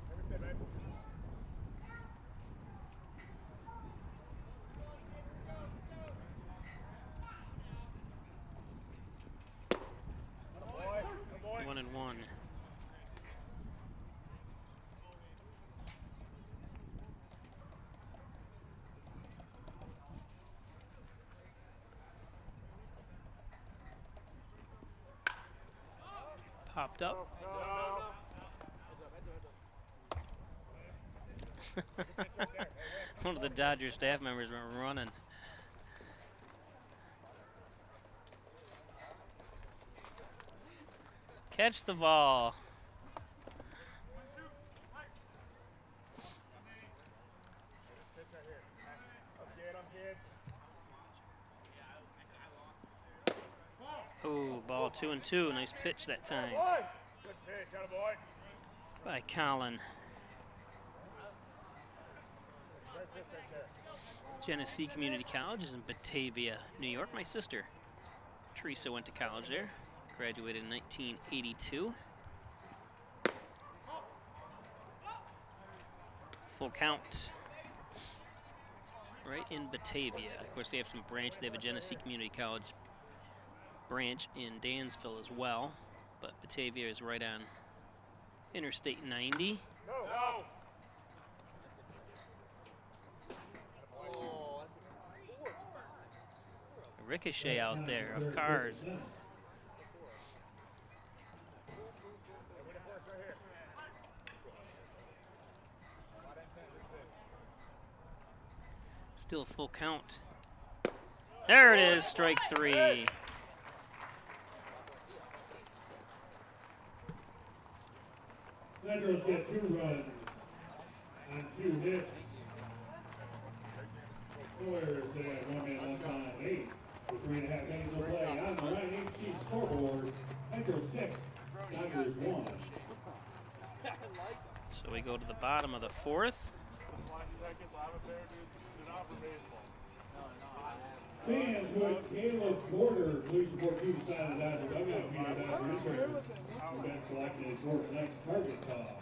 Speaker 3: Here we say, babe. Boy.
Speaker 1: 1-1. Popped up. One of the Dodger staff members went running. Catch the ball. Oh, ball 2-2. Nice pitch that time
Speaker 3: Good pitch, attaboy.
Speaker 1: by Colin. Genesee Community College is in Batavia, New York. My sister, Teresa, went to college there. Graduated in 1982. Full count. Right in Batavia. Of course, they have some branch. They have a Genesee Community College branch in Dansville as well. But Batavia is right on Interstate 90.
Speaker 3: No.
Speaker 1: A ricochet out there of cars. Still full count. There it is, strike three.
Speaker 2: Nitros get 2 runs on 2 hits. Warriors have 1 man, 1 time base. With 3.5 innings of play on the Ryan HC scoreboard. Nitros 6, Dodgers 1.
Speaker 1: So we go to the bottom of the 4th.
Speaker 2: Fans with Caleb Porter, please support to the side of the Dodger dugout. Peter Dodger interns who've been selected for tonight's target toss.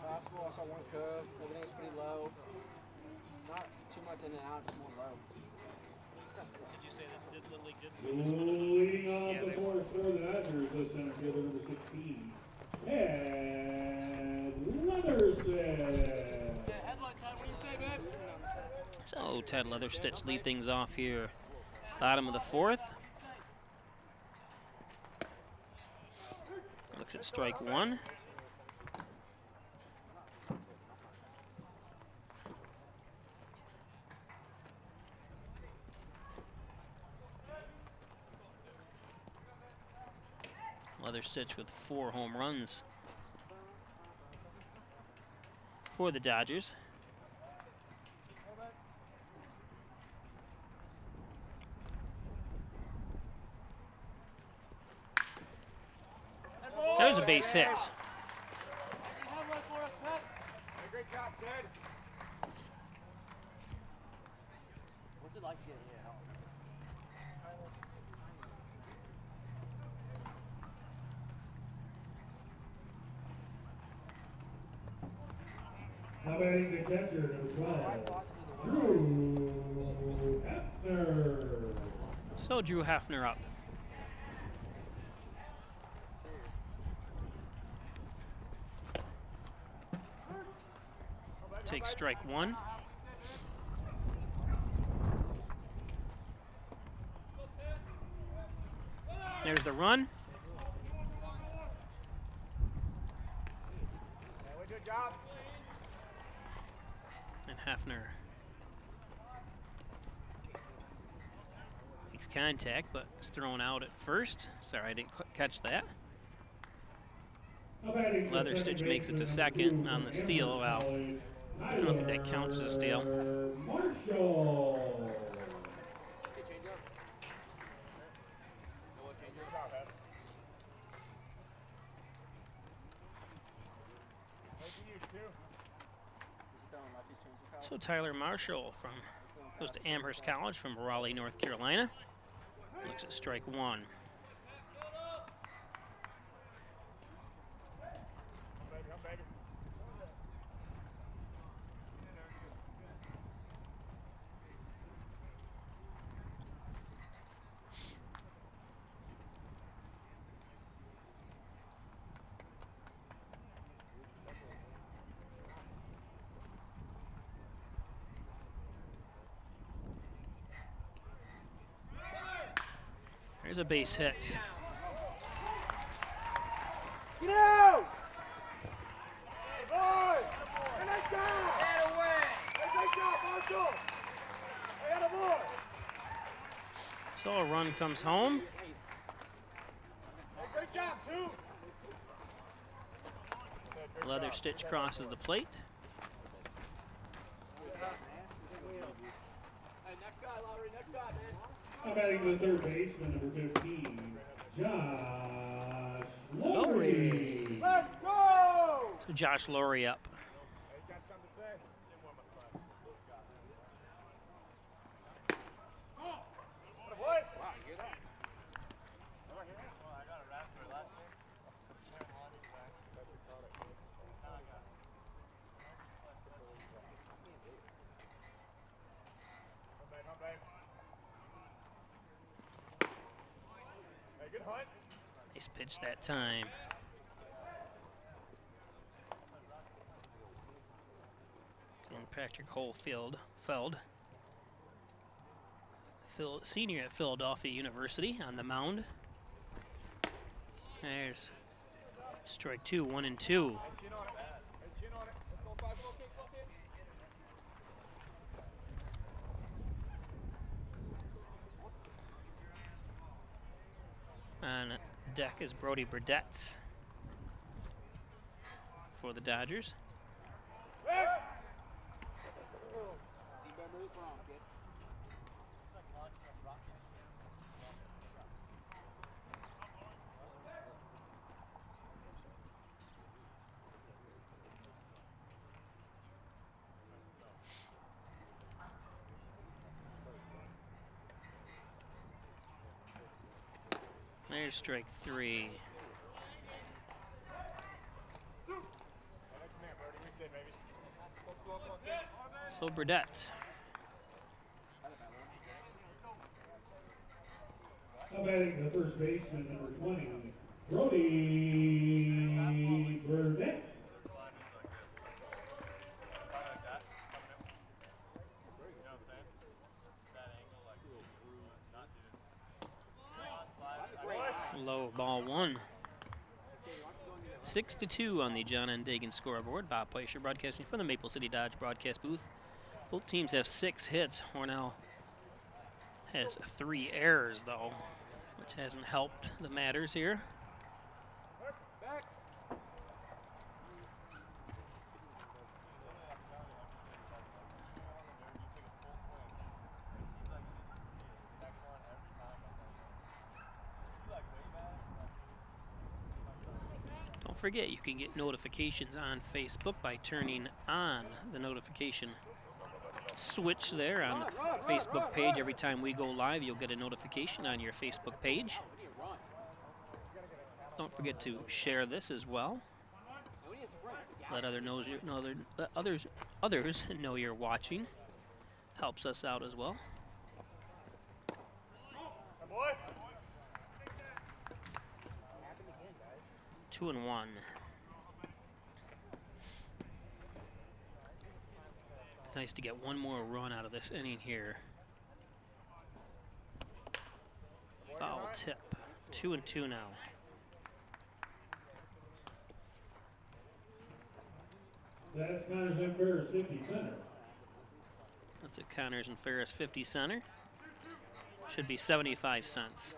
Speaker 13: Fastball, I saw 1 curve, everything's pretty low. Not too much in and out, just more low.
Speaker 1: Did you say that Little League did?
Speaker 2: Leading off the 4th for the Dodgers, the center fielder number 16, Ted Leatherstitch.
Speaker 1: So Ted Leatherstitch lead things off here. Bottom of the 4th. Looks at strike 1. Leatherstitch with 4 home runs for the Dodgers. There's a base hit.
Speaker 3: Great job, Ted.
Speaker 13: What's it like to get here?
Speaker 2: Now batting the catcher, number 12, Drew Hefner.
Speaker 1: So Drew Hefner up. Take strike 1. There's the run.
Speaker 3: Good job.
Speaker 1: And Hefner makes contact, but it's thrown out at first. Sorry, I didn't catch that. Leatherstitch makes it to second on the steal. Well, I don't think that counts as a steal.
Speaker 2: Marshall.
Speaker 1: So Tyler Marshall goes to Amherst College from Raleigh, North Carolina. Looks at strike 1. There's a base hit.
Speaker 3: Get out! Hey, boy! Hey, nice job! Get away! Hey, nice job, Marshall! Hey, attaboy!
Speaker 1: So a run comes home.
Speaker 3: Hey, great job, too!
Speaker 1: Leatherstitch crosses the plate.
Speaker 3: Hey, next guy, Lowry, next guy, man.
Speaker 2: Now batting the 3rd baseman, number 15, Josh
Speaker 1: Lowry.
Speaker 3: Let's go!
Speaker 1: So Josh Lowry up.
Speaker 3: Hey, you got something to say?
Speaker 1: Nice pitch that time. And Patrick Holfeld, senior at Philadelphia University, on the mound. There's strike 2, 1-2. On deck is Brody Burdette for the Dodgers. There's strike 3. So Burdette.
Speaker 2: Now batting the first baseman, number 20, Brody Burdette.
Speaker 1: Low, ball 1. 6-2 on the John N. Dagan scoreboard. Bob Plaisher broadcasting from the Maple City Dodge broadcast booth. Both teams have 6 hits. Hornell has 3 errors, though, which hasn't helped the matters here. Don't forget, you can get notifications on Facebook by turning on the notification switch there on the Facebook page. Every time we go live, you'll get a notification on your Facebook page. Don't forget to share this as well. Let others know you're watching. Helps us out as well. 2-1. Nice to get one more run out of this inning here. Foul tip. 2-2 now.
Speaker 2: That's Connors and Ferris, 50 center.
Speaker 1: That's at Connors and Ferris, 50 center. Should be 75 cents.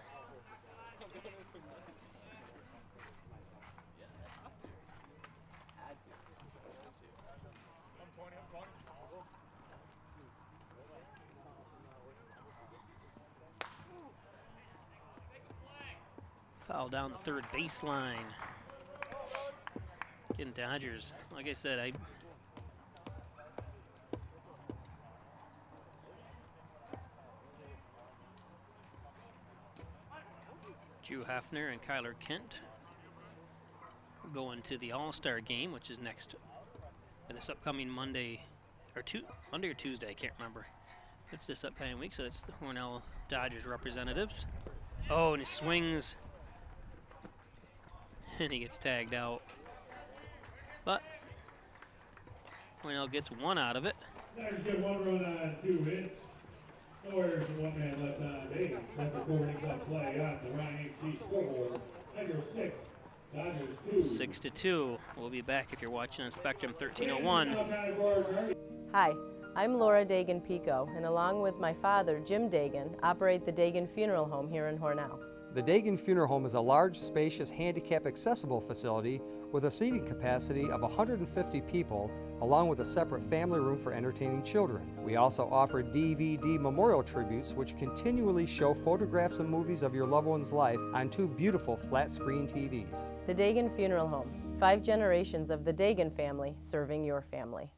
Speaker 1: Foul down the third baseline. Getting Dodgers. Like I said, Drew Heffner and Kyler Kent going to the All-Star game, which is this upcoming Monday or Tuesday, I can't remember. It's this upcoming week, so it's the Hornell Dodgers representatives. Oh, and he swings. And he gets tagged out. But Hornell gets 1 out of it.
Speaker 2: Dodgers get 1 run on 2 hits. No errors and 1 man left on base. That's a 4 innings on play on the Ryan HC scoreboard. Dodgers 6, Dodgers 2.
Speaker 1: 6-2. We'll be back if you're watching on Spectrum 1301.
Speaker 14: Hi, I'm Laura Dagan-Pico, and along with my father, Jim Dagan, operate the Dagan Funeral Home here in Hornell.
Speaker 15: The Dagan Funeral Home is a large, spacious, handicap-accessible facility with a seating capacity of 150 people, along with a separate family room for entertaining children. We also offer DVD memorial tributes, which continually show photographs and movies of your loved one's life on 2 beautiful flat-screen TVs.
Speaker 14: The Dagan Funeral Home, 5 generations of the Dagan family serving your family.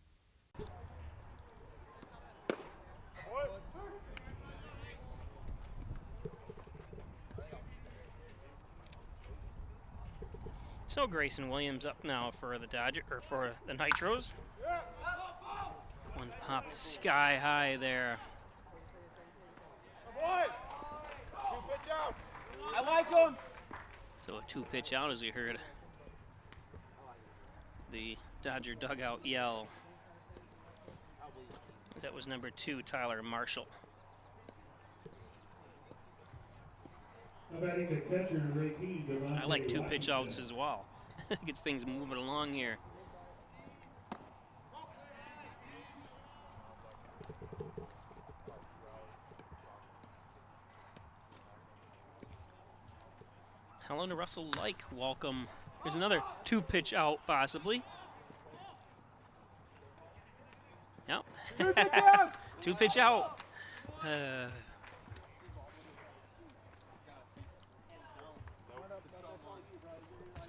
Speaker 1: So Grayson Williams up now for the for the Nitros. One popped sky high there.
Speaker 3: Boy, 2 pitch out. I like him.
Speaker 1: So a 2-pitch out, as we heard the Dodger dugout yell. That was number 2, Tyler Marshall. I like 2-pitch outs as well. Gets things moving along here. Helena Russell like welcome. There's another 2-pitch out possibly. Yep. 2-pitch out. So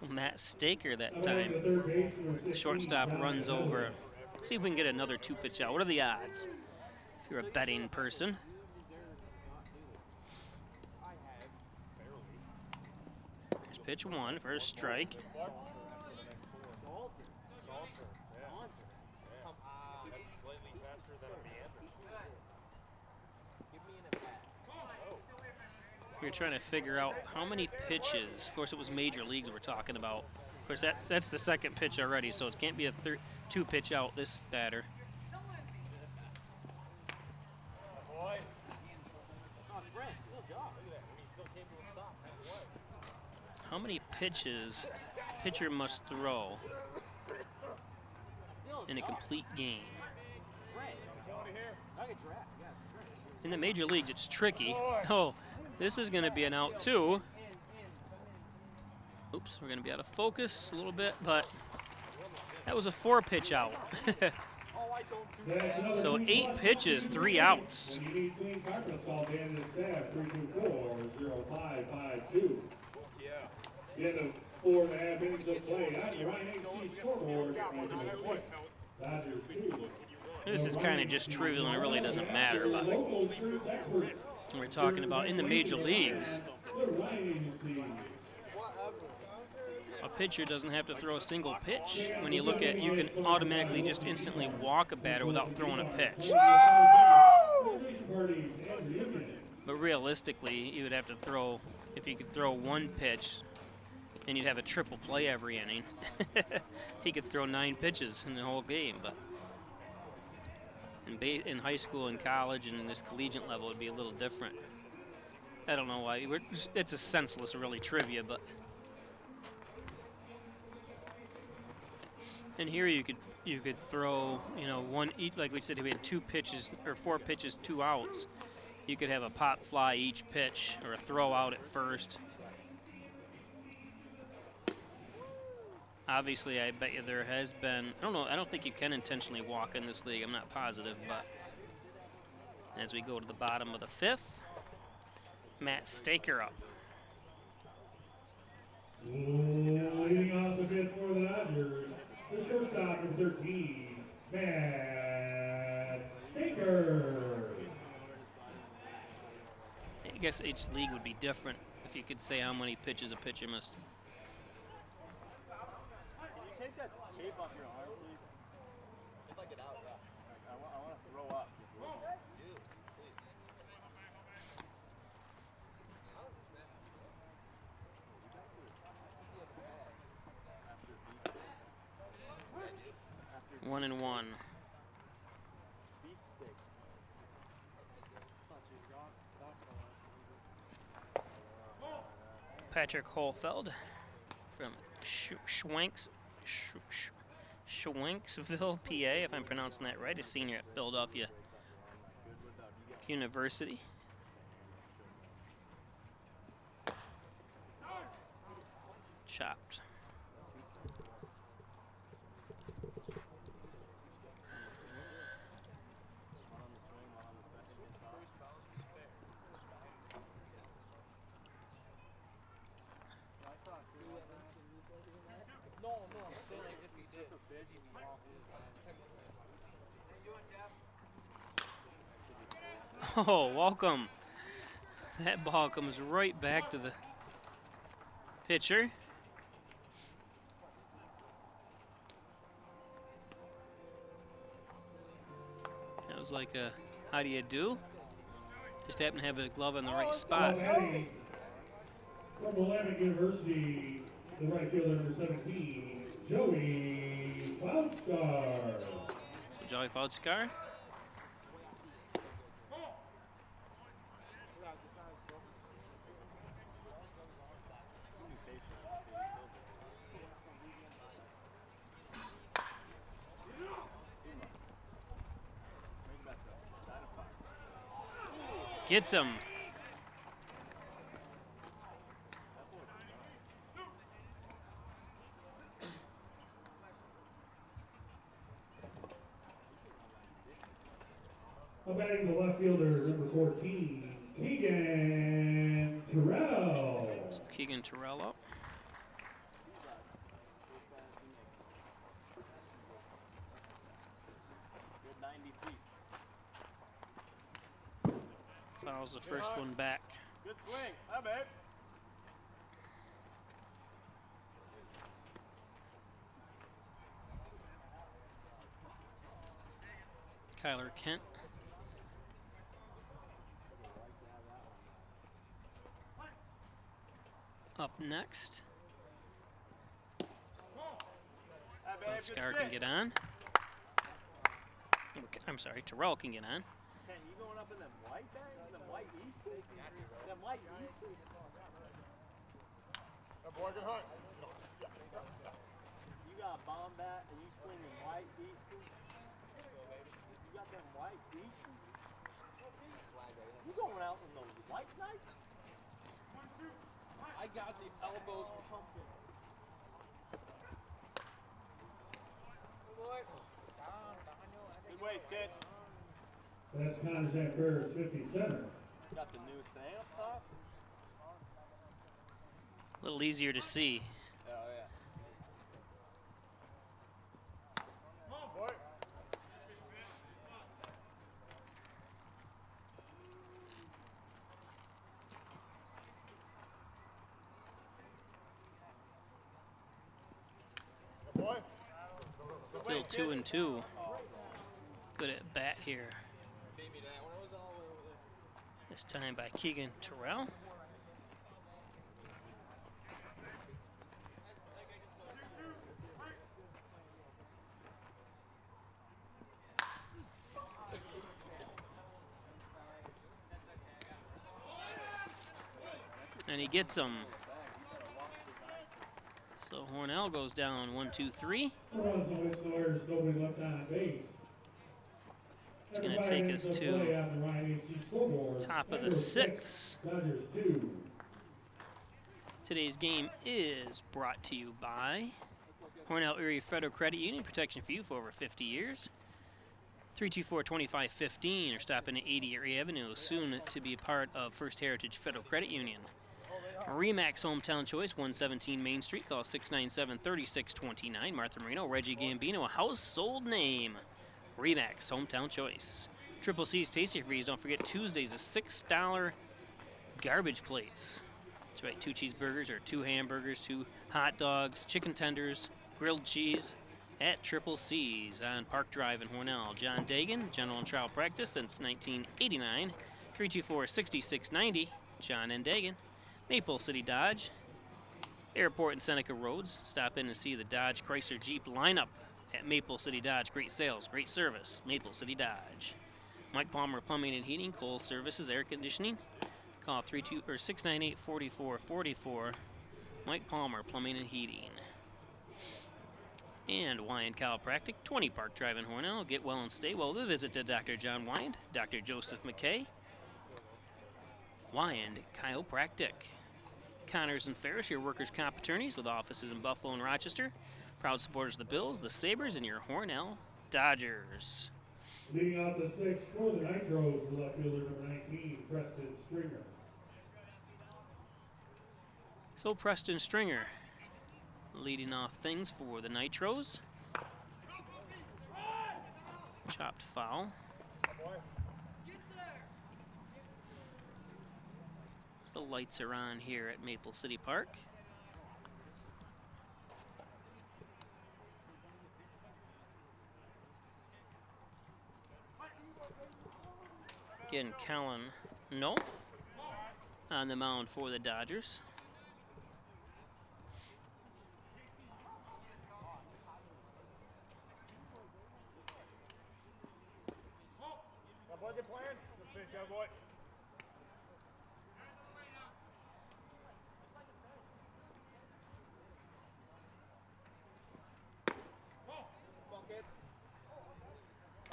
Speaker 1: Matt Staker that time. Shortstop runs over. See if we can get another 2-pitch out. What are the odds? If you're a betting person. There's pitch 1, first strike. We're trying to figure out how many pitches. Of course, it was major leagues we're talking about. Of course, that's the second pitch already, so it can't be a 2-pitch out this batter. How many pitches a pitcher must throw in a complete game? In the major leagues, it's tricky. Oh, this is going to be an out too. Oops, we're going to be out of focus a little bit, but that was a 4-pitch out. So 8 pitches, 3 outs.
Speaker 2: End of 4.5 innings of play on your IHC scoreboard. Dodgers 2.
Speaker 1: This is kind of just trivial and it really doesn't matter, but we're talking about in the major leagues. A pitcher doesn't have to throw a single pitch. When you look at, you can automatically just instantly walk a batter without throwing a pitch. But realistically, you would have to throw, if you could throw 1 pitch, then you'd have a triple play every inning. He could throw 9 pitches in the whole game, but in high school and college and in this collegiate level, it'd be a little different. I don't know why. It's a senseless, really, trivia, but. And here you could throw, you know, like we said, we had 2 pitches or 4 pitches, 2 outs. You could have a pop fly each pitch or a throw out at first. Obviously, I bet you there has been, I don't know, I don't think you can intentionally walk in this league. I'm not positive, but as we go to the bottom of the 5th, Matt Staker up.
Speaker 2: Leading off the 5th for the Dodgers, the shortstop number 13, Matt Staker.
Speaker 1: I guess each league would be different if you could say how many pitches a pitcher must.
Speaker 3: Take that cape off your arm, please. If I get out, yeah. I want to throw up. Dude,
Speaker 1: please. 1-1. Patrick Holfeld from Schwenksville, PA, if I'm pronouncing that right, a senior at Philadelphia University. Chopped. Oh, welcome. That ball comes right back to the pitcher. That was like a, how do you do? Just happened to have a glove in the right spot.
Speaker 2: From Willamette University, the right fielder number 17, Joey Cloudscar.
Speaker 1: So Joey Cloudscar. Gets him.
Speaker 2: Batting the left fielder, number 14, Keegan Terrell.
Speaker 1: So Keegan Terrell up. Fouls the first one back.
Speaker 3: Good swing. Hi, babe.
Speaker 1: Kyler Kent. Up next. Scar can get on. I'm sorry, Terrell can get on.
Speaker 3: Ken, you going up in them white bags? Them white Easters? Them white Easters? That boy can hunt. You got a bomb bat and you swinging white Easters? You got them white Easters? You going out in those white nights? I got the elbows pumping. Good ways, kid.
Speaker 2: That's Conjak Bears 57.
Speaker 3: Got the new thing up top?
Speaker 1: A little easier to see.
Speaker 3: Oh, yeah. Come on, boy.
Speaker 1: Still 2-2. Good at bat here. This time by Keegan Terrell. And he gets him. So Hornell goes down 1-2-3. It's going to take us to top of the sixth. Today's game is brought to you by Hornell Erie Federal Credit Union, protection for you for over 50 years. 324-2515 or stop in at 80 Erie Avenue, soon to be a part of First Heritage Federal Credit Union. Remax Hometown Choice, 117 Main Street. Call 697-3629. Martha Marino, Reggie Gambino, a household name. Remax Hometown Choice. Triple C's Tasty Freeze. Don't forget Tuesdays, a $6 garbage plates. That's right, 2 cheeseburgers or 2 hamburgers, 2 hot dogs, chicken tenders, grilled cheese at Triple C's on Park Drive in Hornell. John Dagan, General and Trial Practice since 1989. 324-6690. John and Dagan. Maple City Dodge, Airport and Seneca Roads. Stop in and see the Dodge Chrysler Jeep lineup at Maple City Dodge. Great sales, great service, Maple City Dodge. Mike Palmer Plumbing and Heating, Cole Services, Air Conditioning. Call 698-4444. Mike Palmer Plumbing and Heating. And Wyand Chiropractic, 20 Park Drive in Hornell. Get well and stay well with a visit to Dr. John Wyand, Dr. Joseph McKay. Wyand Chiropractic. Connors and Ferris, your workers' comp attorneys with offices in Buffalo and Rochester. Proud supporters of the Bills, the Sabres, and your Hornell Dodgers.
Speaker 2: Leading off the sixth for the Nitros, the left fielder number 19, Preston Stringer.
Speaker 1: So Preston Stringer leading off things for the Nitros. Chopped foul. The lights are on here at Maple City Park. Again, Callan Nolf on the mound for the Dodgers.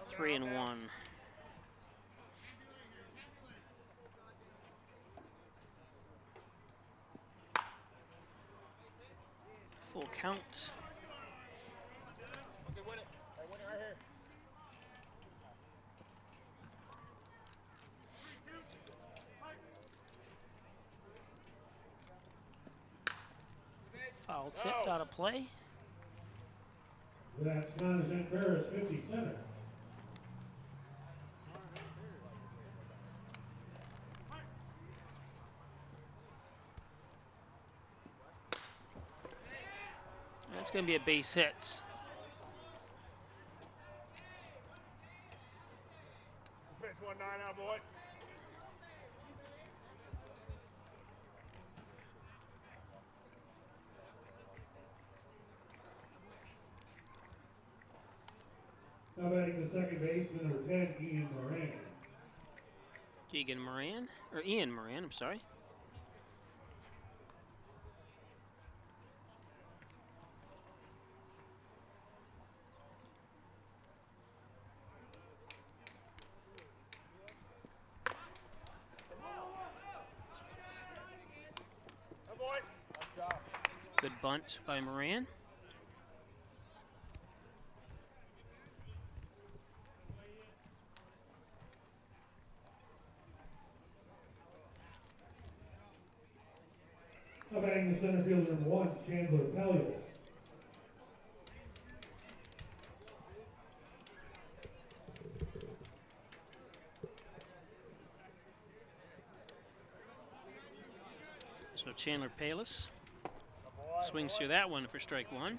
Speaker 1: Three and one. Full count. Foul tipped out of play.
Speaker 2: That's St. Paris 50 center.
Speaker 1: That's going to be a base hit.
Speaker 3: Pitch 1-9 out, boy.
Speaker 2: Now batting the second baseman, number 10, Ian Moran.
Speaker 1: Keegan Moran, or Ian Moran, I'm sorry. Good bunt by Moran.
Speaker 2: Now batting the center fielder, number 1, Chandler Pelias.
Speaker 1: So Chandler Palis swings through that one for strike one.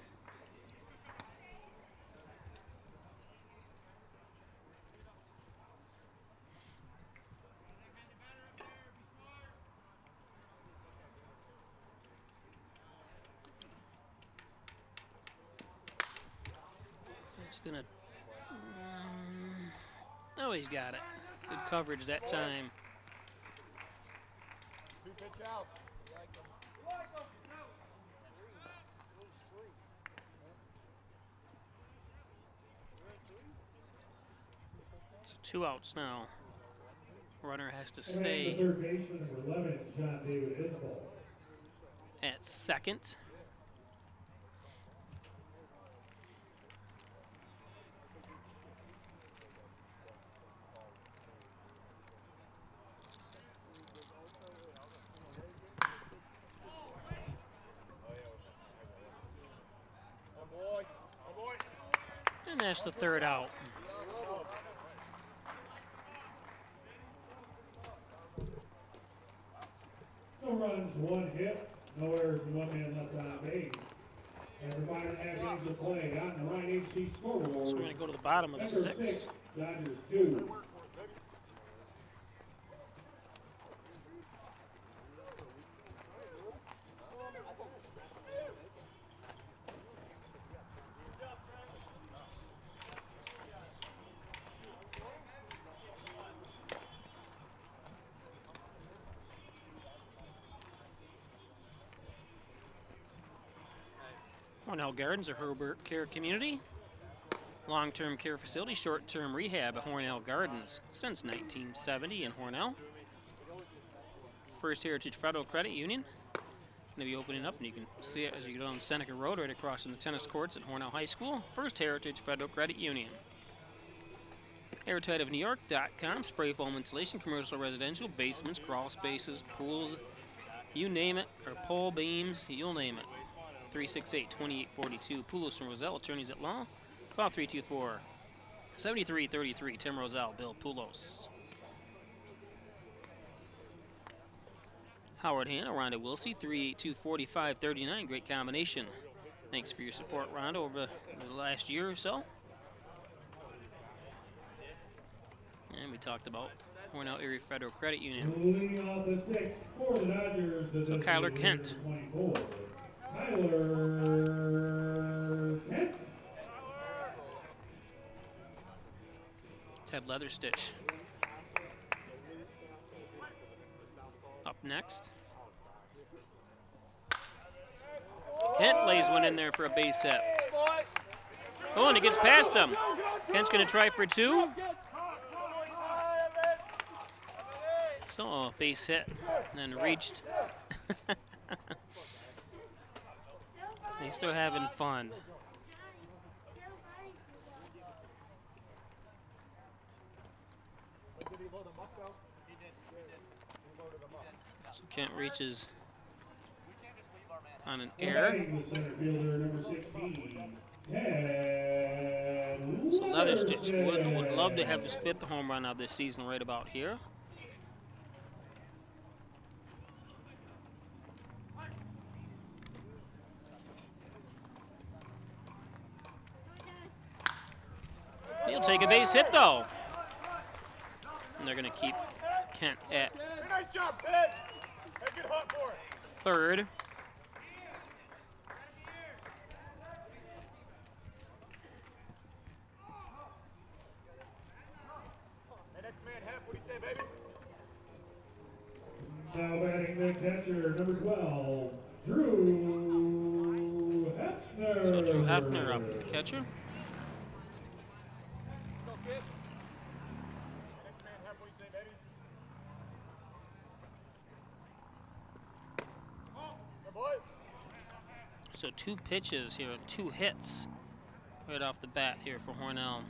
Speaker 1: He's gonna. Oh, he's got it. Good coverage that time.
Speaker 3: Two pitch out.
Speaker 1: So 2 outs now. Runner has to
Speaker 2: And
Speaker 1: stay
Speaker 2: the third baseman, number 11, John David Isbell.
Speaker 1: at second. And that's the third out.
Speaker 2: No runs, 1 hit, no errors, and 1 man left on base. After 5.5 innings of play, on the Ryan HC scoreboard.
Speaker 1: So we're going to go to the bottom of the
Speaker 2: Denver
Speaker 1: 6th.
Speaker 2: Dodgers 2.
Speaker 1: Hornell Gardens, a Herbert Care community. Long-term care facility, short-term rehab at Hornell Gardens since 1970 in Hornell. First Heritage Federal Credit Union. Going to be opening up, and you can see it as you go down Seneca Road right across from the tennis courts at Hornell High School. First Heritage Federal Credit Union. AirTideOfNewYork.com, spray foam insulation, commercial, residential, basements, crawl spaces, pools, you name it, or pole beams, you'll name it. 368-2842, Poulos and Roselle, attorneys at law. Call 324-7333, Tim Roselle, Bill Poulos. Howard Hanna, Rhonda Wilsey, 382-4539, great combination. Thanks for your support, Rhonda, over the last year or so. And we talked about Hornell Erie Federal Credit Union.
Speaker 2: Leading off the 6th for the Dodgers, the
Speaker 1: So Kyler Kent.
Speaker 2: 24. Kyler Kent.
Speaker 1: Ted Leatherstitch. next. Kent lays one in there for a base hit. Oh, and it gets past him. Kent's going to try for 2. So, a base hit, and then reached. They still having fun. So Kent reaches on an error. So Leatherstitch would love to have his 5th home run of this season right about here. He'll take a base hit though. And they're going to keep Kent at
Speaker 3: Nice job, Ted. Hey, get hot for it.
Speaker 1: 3rd.
Speaker 3: Hey, next man half, what do you say, baby?
Speaker 2: Now batting the catcher, number 12, Drew Hefner.
Speaker 1: So Drew Hefner up, the catcher. So 2 pitches here, 2 hits right off the bat here for Hornell.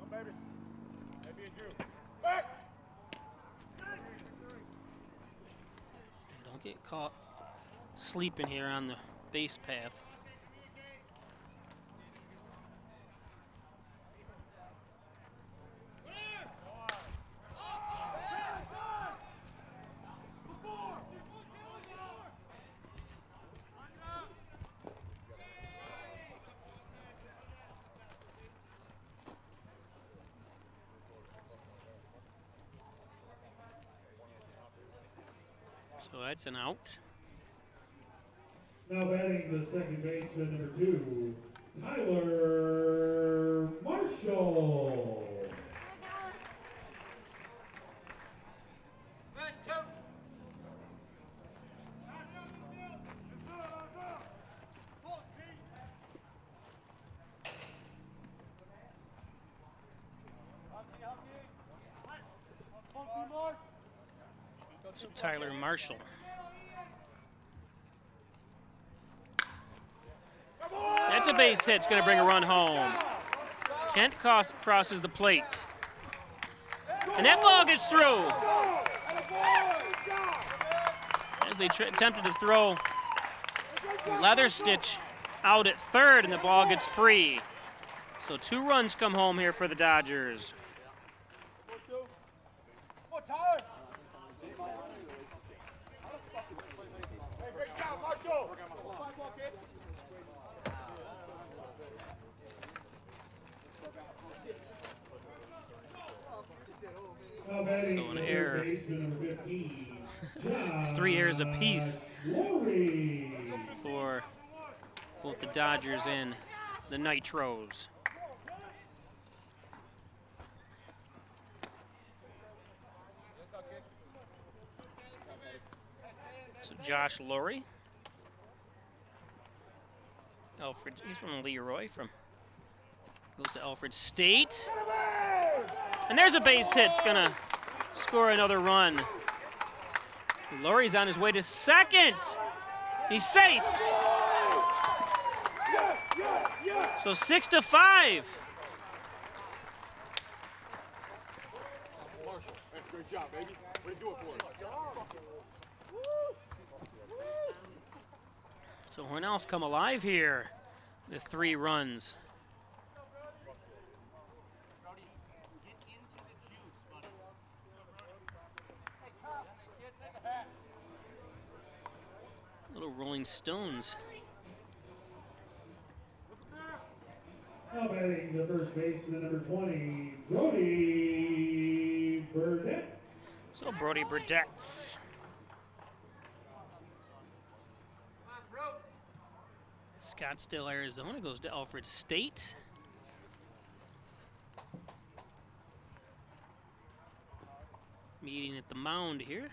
Speaker 3: Baby. Baby and Drew. Back.
Speaker 1: Don't get caught sleeping here on the base path. So that's an out.
Speaker 2: Now batting the second baseman, number 2, Tyler Marshall.
Speaker 1: So Tyler Marshall. That's a base hit. It's going to bring a run home. Kent crosses the plate. And that ball gets through. As they attempted to throw Leatherstitch out at 3rd, and the ball gets free. So 2 runs come home here for the Dodgers. So an error. 3 errors apiece for both the Dodgers and the Nitros. So Josh Lurie. Alfred, he's from Leroy, goes to Alfred State. And there's a base hit. It's gonna score another run. Lurie's on his way to 2nd. He's safe. So 6-5.
Speaker 3: Marshall, great job, baby. Way to do it for us.
Speaker 1: So Hornell's come alive here with 3 runs. Little Rolling Stones.
Speaker 2: Now batting the first baseman, number 20, Brody Burdette.
Speaker 1: So Brody Burdette. Scottsdale, Arizona goes to Alfred State. Meeting at the mound here.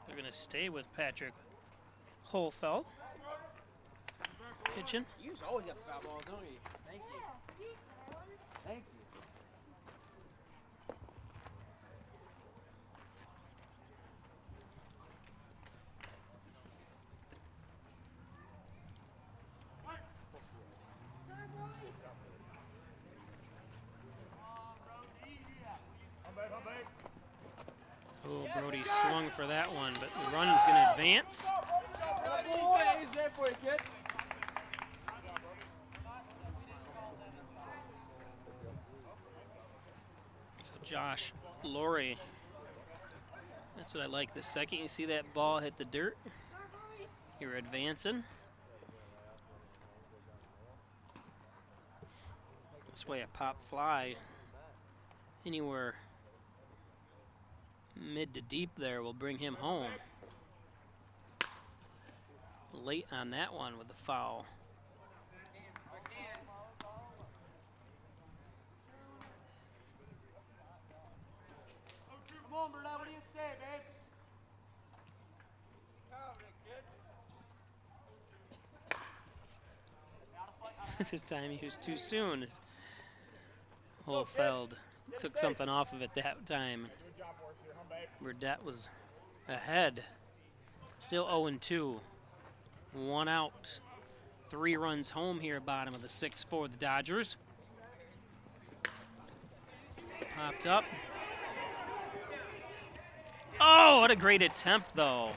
Speaker 1: They're going to stay with Patrick Holfeld. Pitching.
Speaker 13: You used to always have the foul balls, don't you? Thank you. Thank you.
Speaker 1: Oh, Brody swung for that one, but the run's going to advance.
Speaker 13: He's there for you, kid.
Speaker 1: So Josh Laurie, that's what I like. The second you see that ball hit the dirt, you're advancing. This way a pop fly anywhere mid to deep there will bring him home. Late on that one with the foul.
Speaker 3: Come on, Bernard, what do you say, babe?
Speaker 1: This time he was too soon. As Holfeld took something off of it that time. Burdett was ahead. Still 0-2. 1 out. 3 runs home here, bottom of the 6th for the Dodgers. Popped up. Oh, what a great attempt, though.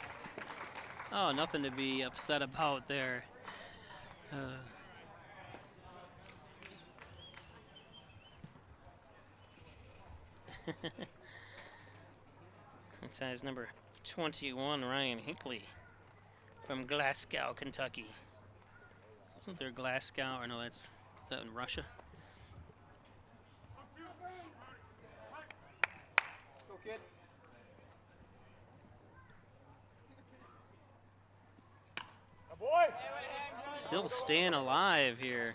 Speaker 1: Oh, nothing to be upset about there. That size number 21, Ryan Hinckley from Glasgow, Kentucky. Wasn't there Glasgow? Or no, that's that in Russia.
Speaker 13: Go, kid.
Speaker 3: Boy.
Speaker 1: Still staying alive here.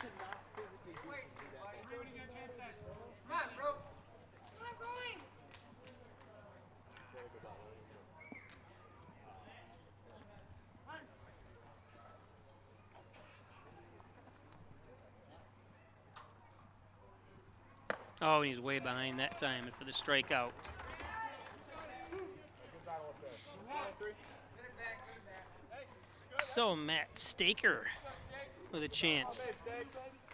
Speaker 1: Oh, and he's way behind that time for the strikeout. So Matt Staker with a chance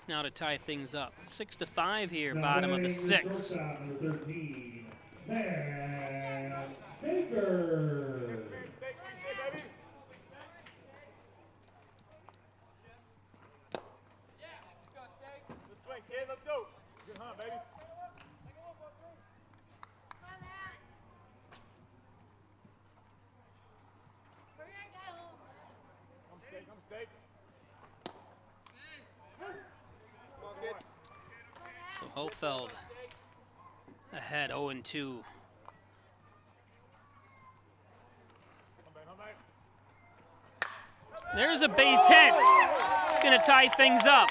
Speaker 1: now to tie things up. 6-5 here, bottom of the 6th.
Speaker 2: Matt Staker.
Speaker 3: Let's go. Good hunt, baby.
Speaker 1: So Holfeld ahead 0-2. There's a base hit. It's going to tie things up.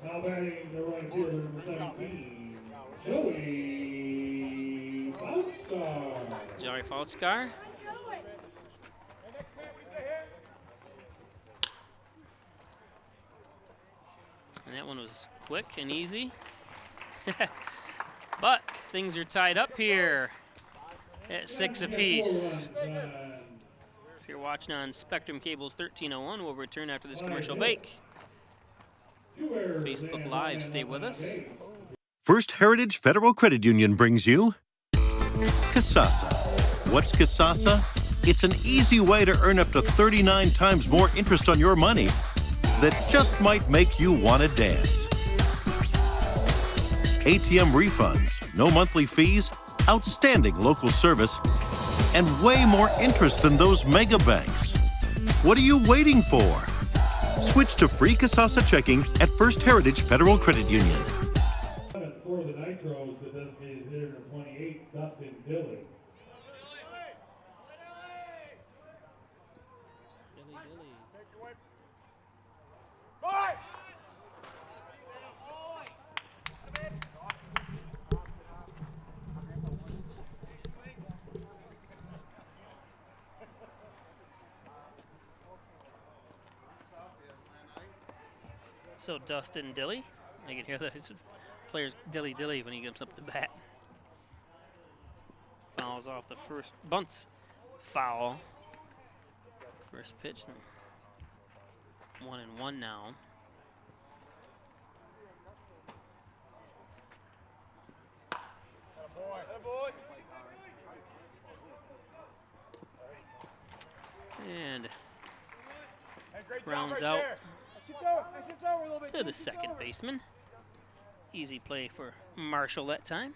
Speaker 2: Now batting the right fielder, number 17, Joey Fauskar.
Speaker 1: Joey Fauskar. And that one was quick and easy. But things are tied up here at 6 apiece. If you're watching on Spectrum Cable 1301, we'll return after this commercial break. Facebook Live, stay with us.
Speaker 4: First Heritage Federal Credit Union brings you Kasasa. What's Kasasa? It's an easy way to earn up to 39 times more interest on your money that just might make you want to dance. ATM refunds, no monthly fees, outstanding local service, and way more interest than those mega banks. What are you waiting for? Switch to free Kasasa checking at First Heritage Federal Credit Union.
Speaker 2: For the Nitros, the designated hitter number 28, Dustin Dilly.
Speaker 1: So Dustin Dilly, you can hear the player's dilly when he comes up to bat. Fouls off the first, bunts foul. First pitch, 1-1 now. And rounds out to the second baseman. Easy play for Marshall that time.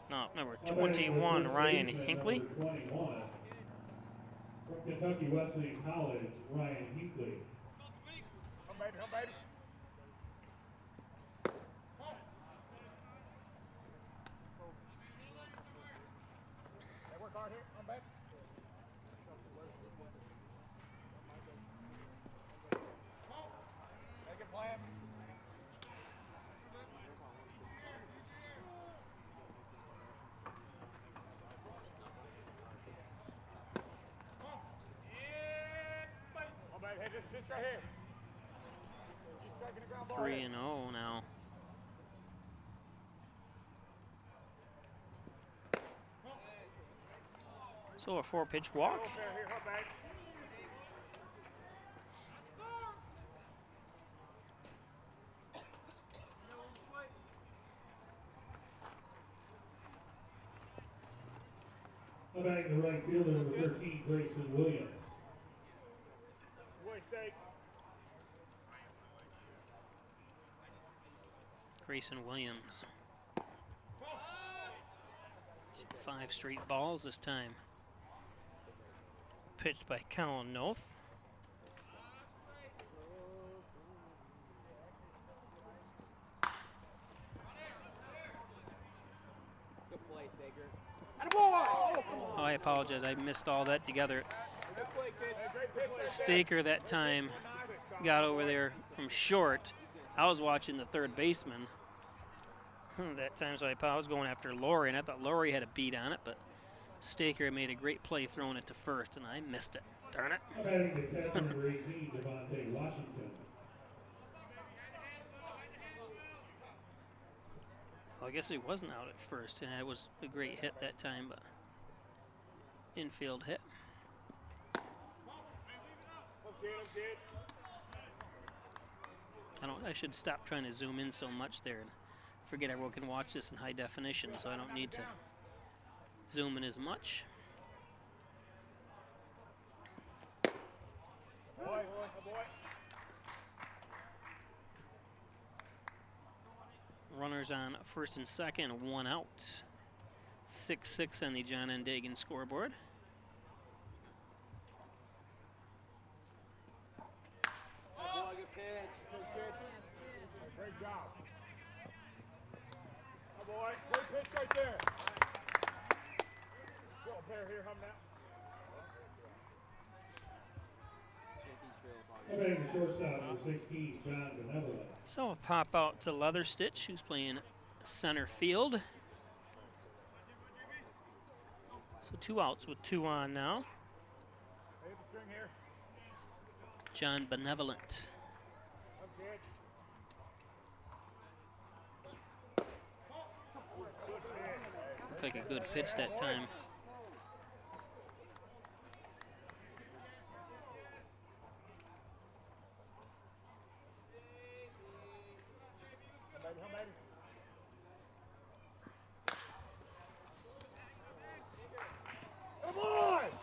Speaker 1: No, number 21, Ryan Hinckley.
Speaker 2: From Kentucky Wesleyan College, Ryan Hinckley.
Speaker 3: Come baby. Hey, just pitch right here.
Speaker 1: 3-0 now. So a 4-pitch walk.
Speaker 2: Batting the right fielder, number 13, Grayson Williams.
Speaker 1: Grayson Williams. 5 straight balls this time. Pitched by Connell Noth. Oh, I apologize. I missed all that together. Staker that time got over there from short. I was watching the third baseman that time, so I was going after Laurie, and I thought Laurie had a beat on it, but Staker made a great play throwing it to first, and I missed it. Darn it.
Speaker 2: Batting the catcher, number 18, Devontae Washington.
Speaker 1: Well, I guess he wasn't out at first, and it was a great hit that time, but infield hit. I should stop trying to zoom in so much there and forget everyone can watch this in high definition, so I don't need to zoom in as much. Runners on first and second, 1 out. 6-6 on the John N. Dagan scoreboard.
Speaker 3: Great job. Oh boy, great pitch right there. Go up there here, hum now.
Speaker 2: Batting the shortstop, number 16, John Benevolent.
Speaker 1: So a pop out to Leatherstitch, who's playing center field. So 2 outs with 2 on now. John Benevolent. Looked like a good pitch that time.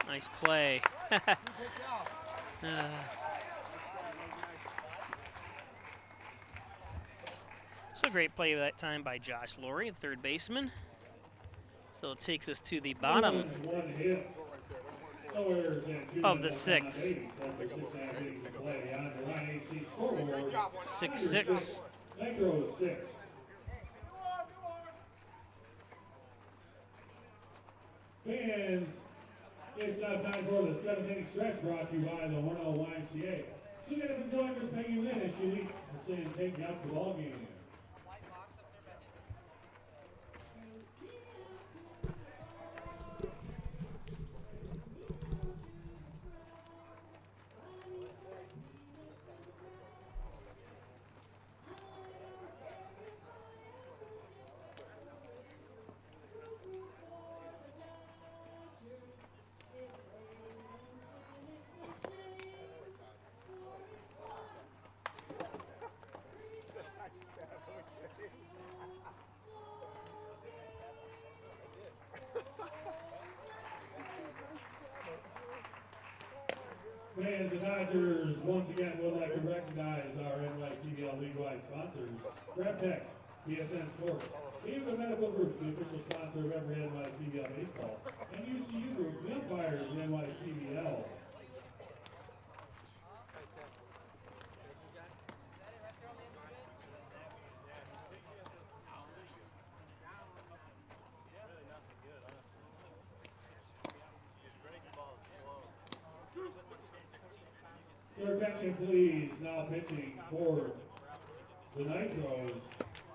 Speaker 1: Nice play. So great play that time by Josh Laurie, the third baseman. So it takes us to the bottom of the 6. 6-6.
Speaker 2: Fans, it's now time for the 7th inning stretch brought to you by the Hornell YMCA. So get up and join Miss Peggy Lynn as she leads the same take out the ball game. Fans, the Dodgers once again would like to recognize our NYCBL league-wide sponsors, DraftX, BSN Sports, Eva Medical Group, the official sponsor of every NYCBL baseball, and UCU Group, the umpires of NYCBL. Your attention, please. Now pitching for the Nitros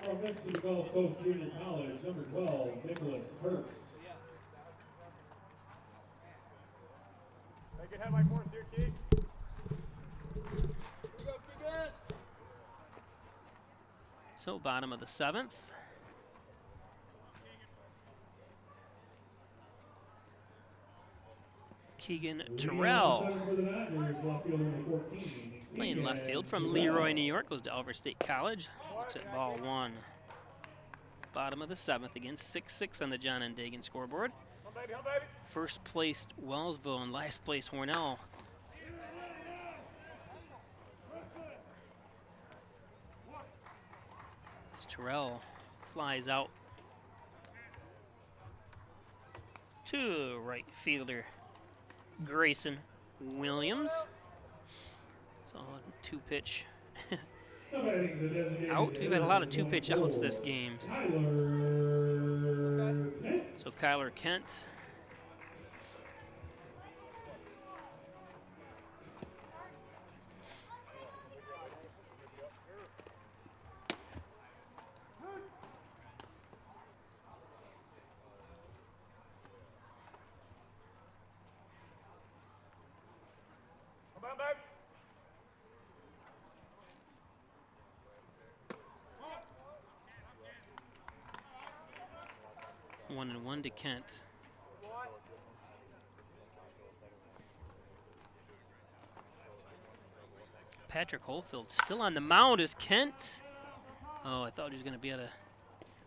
Speaker 2: from Mississippi Gulf Coast Junior College, number 12, Nicholas Hurts.
Speaker 3: Make it headlight for us here, Key. Here we go, Keegan.
Speaker 1: So bottom of the 7th. Keegan Terrell playing left field from Leroy, New York, goes to Alver State College. Looks at ball 1. Bottom of the 7th, again 6-6 on the John and Dagan scoreboard. First placed Wellsville and last place Hornell. Terrell flies out to right fielder Grayson Williams. So 2-pitch out. We've had a lot of 2-pitch outs this game. So Kyler Kent. One and one to Kent. Patrick Holfield still on the mound is Kent. Oh, I thought he was going to be at a.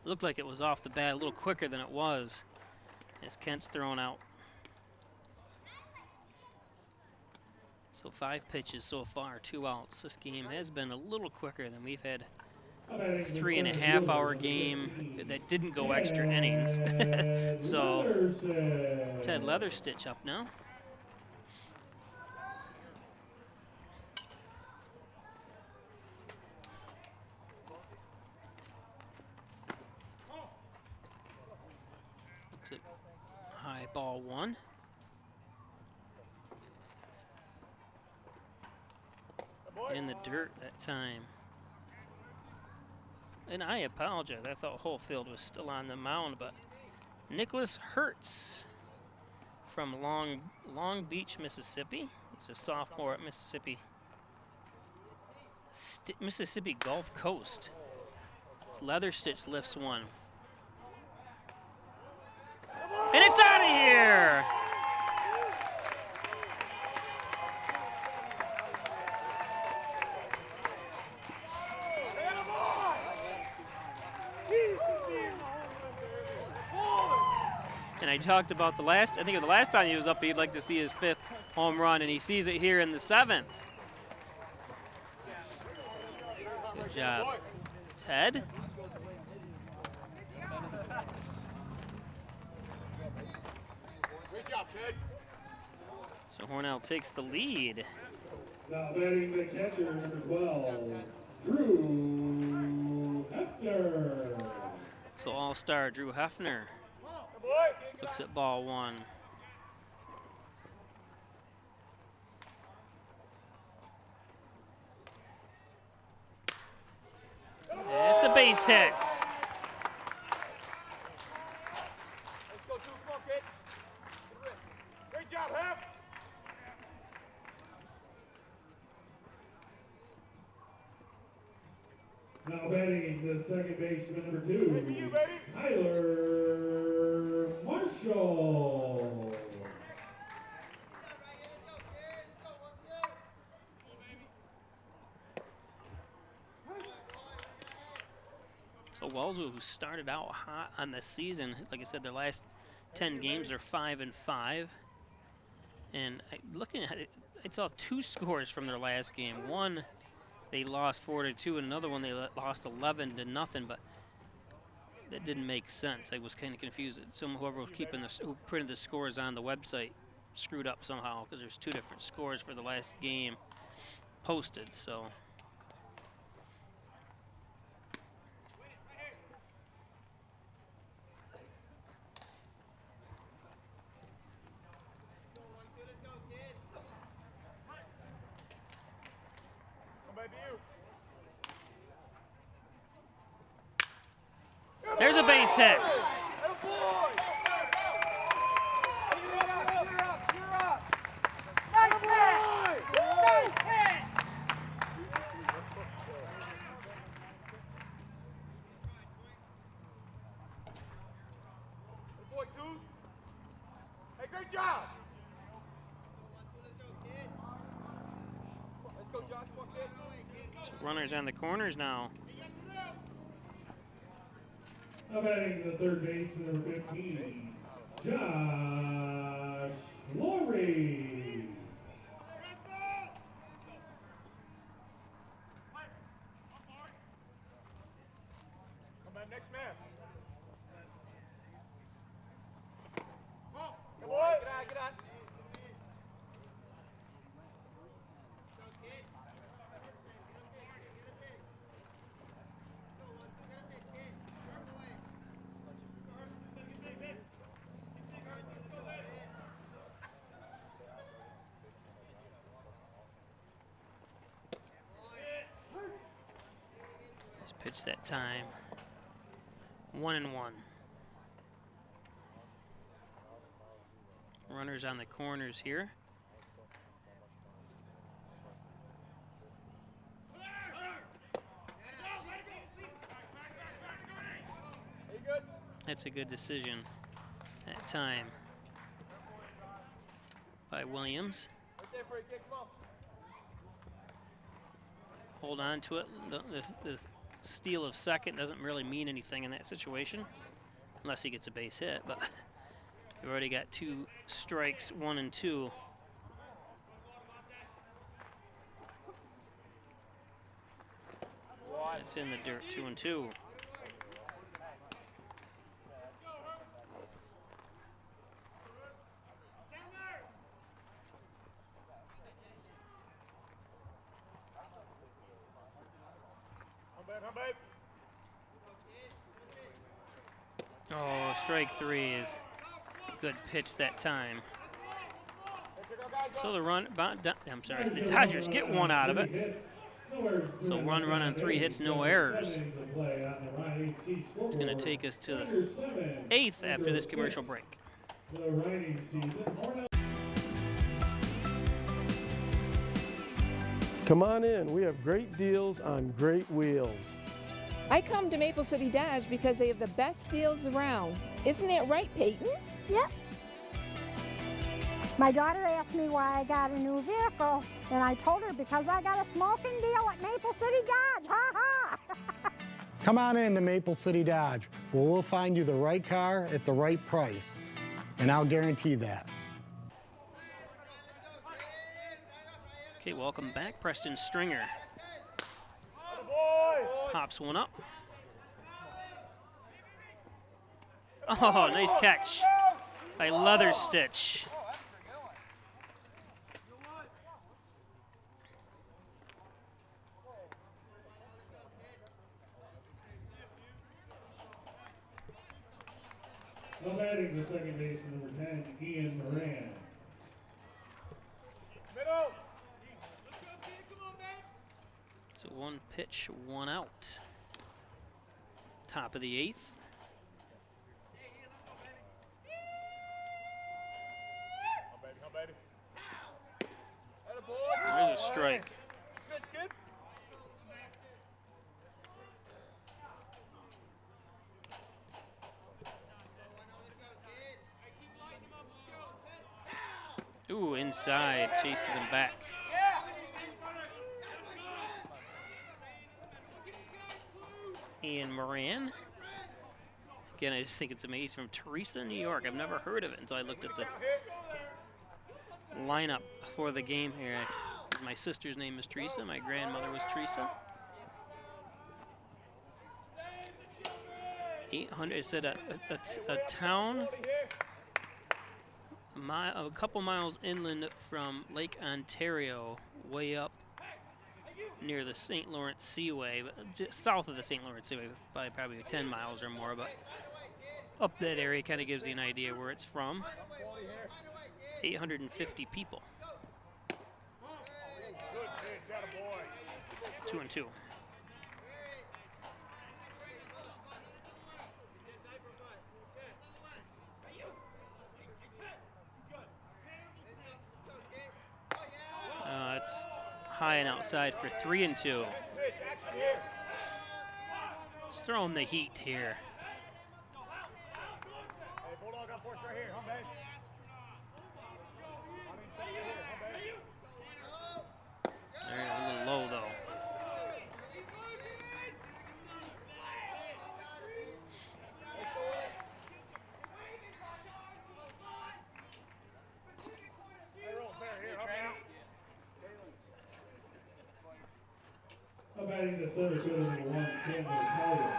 Speaker 1: Looked like it was off the bat a little quicker than it was, as Kent's thrown out. So 5 pitches so far, 2 outs. This game has been a little quicker than we've had. 3.5-hour game that didn't go extra innings. So Ted Leatherstitch up now. Looks at high ball 1. In the dirt that time. And I apologize, I thought Holfield was still on the mound, but Nicholas Hurts from Long Beach, Mississippi. He's a sophomore at Mississippi Gulf Coast. Leatherstitch lifts one. And it's out of here. And I talked about I think the last time he was up, he'd like to see his 5th home run, and he sees it here in the 7th. Good job, Ted.
Speaker 3: Great job, Ted.
Speaker 1: So Hornell takes the lead.
Speaker 2: Now batting the catcher, number 12, Drew Hefner.
Speaker 1: So all-star Drew Hefner looks at ball 1. It's a base hit.
Speaker 3: Let's go, Drew. Come on, kid. Great job, Hef.
Speaker 2: Now batting the second baseman, number 2,
Speaker 3: Baby, you, baby.
Speaker 2: Tyler Marshall.
Speaker 1: So Wellsville, who started out hot on the season, like I said, their last 10 games are 5-5. And looking at it, I saw 2 scores from their last game. One, they lost 4-2, and another one they lost 11-0. But that didn't make sense. I was kind of confused. Whoever was who printed the scores on the website screwed up somehow, because there's 2 different scores for the last game posted. So. There's a base hit.
Speaker 3: Hey, great job. Let's go, Josh. Come on, kid.
Speaker 1: Runners on the corners now.
Speaker 2: Now batting the third baseman, number 15, Josh Laurie.
Speaker 3: Come on, next man. Come on. Get on, get on.
Speaker 1: Pitch that time. 1-1. Runners on the corners here. That's a good decision that time by Williams. Hold on to it. The steal of second doesn't really mean anything in that situation, unless he gets a base hit, but you've already got 2 strikes, 1 and 2. It's in the dirt, 2 and 2. Oh, strike 3 is a good pitch that time. So the the Dodgers get 1 out of it. So run on 3 hits, no errors. It's going to take us to the 8th after this commercial break.
Speaker 16: Come on in, we have great deals on great wheels.
Speaker 17: I come to Maple City Dodge because they have the best deals around. Isn't that right, Peyton? Yep. My daughter asked me why I got a new vehicle, and I told her because I got a smoking deal at Maple City Dodge. Ha ha!
Speaker 8: Come on in to Maple City Dodge, where we'll find you the right car at the right price. And I'll guarantee that.
Speaker 1: Okay, welcome back. Preston Stringer pops one up. Oh, nice catch by Leather Stitch.
Speaker 2: Now batting the second baseman, number 10, Ian Moran.
Speaker 3: Middle.
Speaker 1: So one pitch, one out. Top of the 8th. There's a strike.
Speaker 3: Good.
Speaker 1: Ooh, inside, chases him back. Ian Moran. Again, I just think it's amazing. From Teresa, New York. I've never heard of it until I looked at the lineup for the game here. My sister's name is Teresa. My grandmother was Teresa. 800, it said a town a couple miles inland from Lake Ontario, way up near the St. Lawrence Seaway, but just south of the St. Lawrence Seaway, by probably 10 miles or more, but up that area kind of gives you an idea where it's from. 850 people. 2-2. It's high and outside for 3-2. Just throwing the heat here. They're a little low though.
Speaker 2: Now batting the center fielder, number 1, Chandler Collier.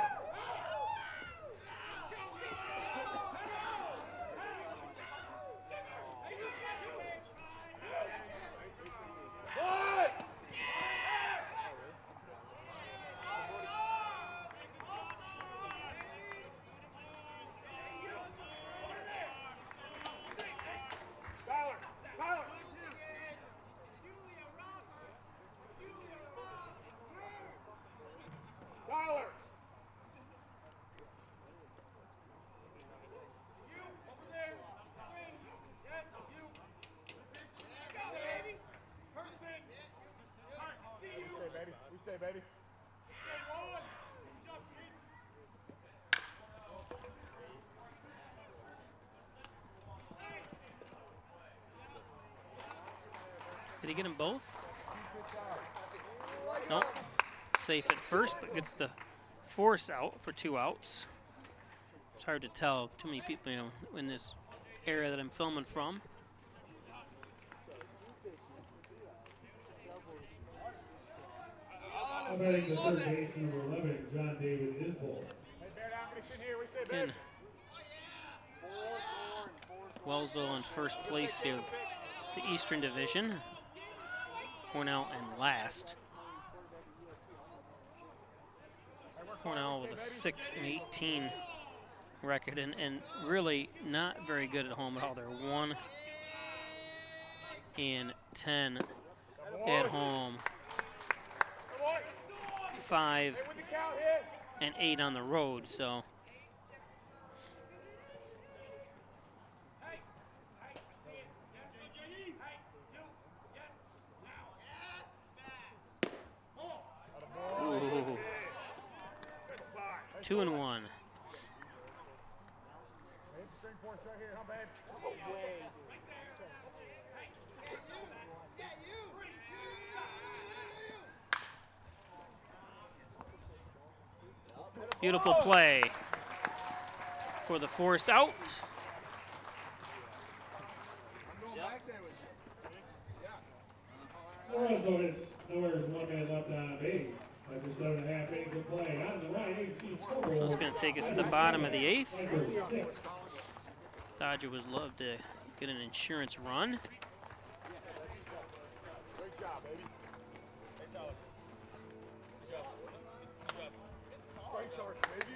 Speaker 3: Say, baby.
Speaker 1: Did he get them both? Nope. Safe at first, but gets the force out for 2 outs. It's hard to tell. Too many people, you know, in this area that I'm filming from.
Speaker 2: I'm batting the third baseman, number 11, John David Isbell.
Speaker 1: Again, Wellsville in first place here of the Eastern Division. Hornell in last. Hornell with a 6-18 record and really not very good at home at all. They're 1-10 at home. 5 and 8 on the road, so. Ooh. 2-1. Beautiful play for the force out.
Speaker 2: Wellsville hits Norris 1 minute left on base. After 7.5 innings of play on the right, AC scoreboard.
Speaker 1: So it's going to take us to the bottom of the 8th. Dodger would love to get an insurance run.
Speaker 3: Great job, baby. Great job. Good job. Good job. Straight charge, baby.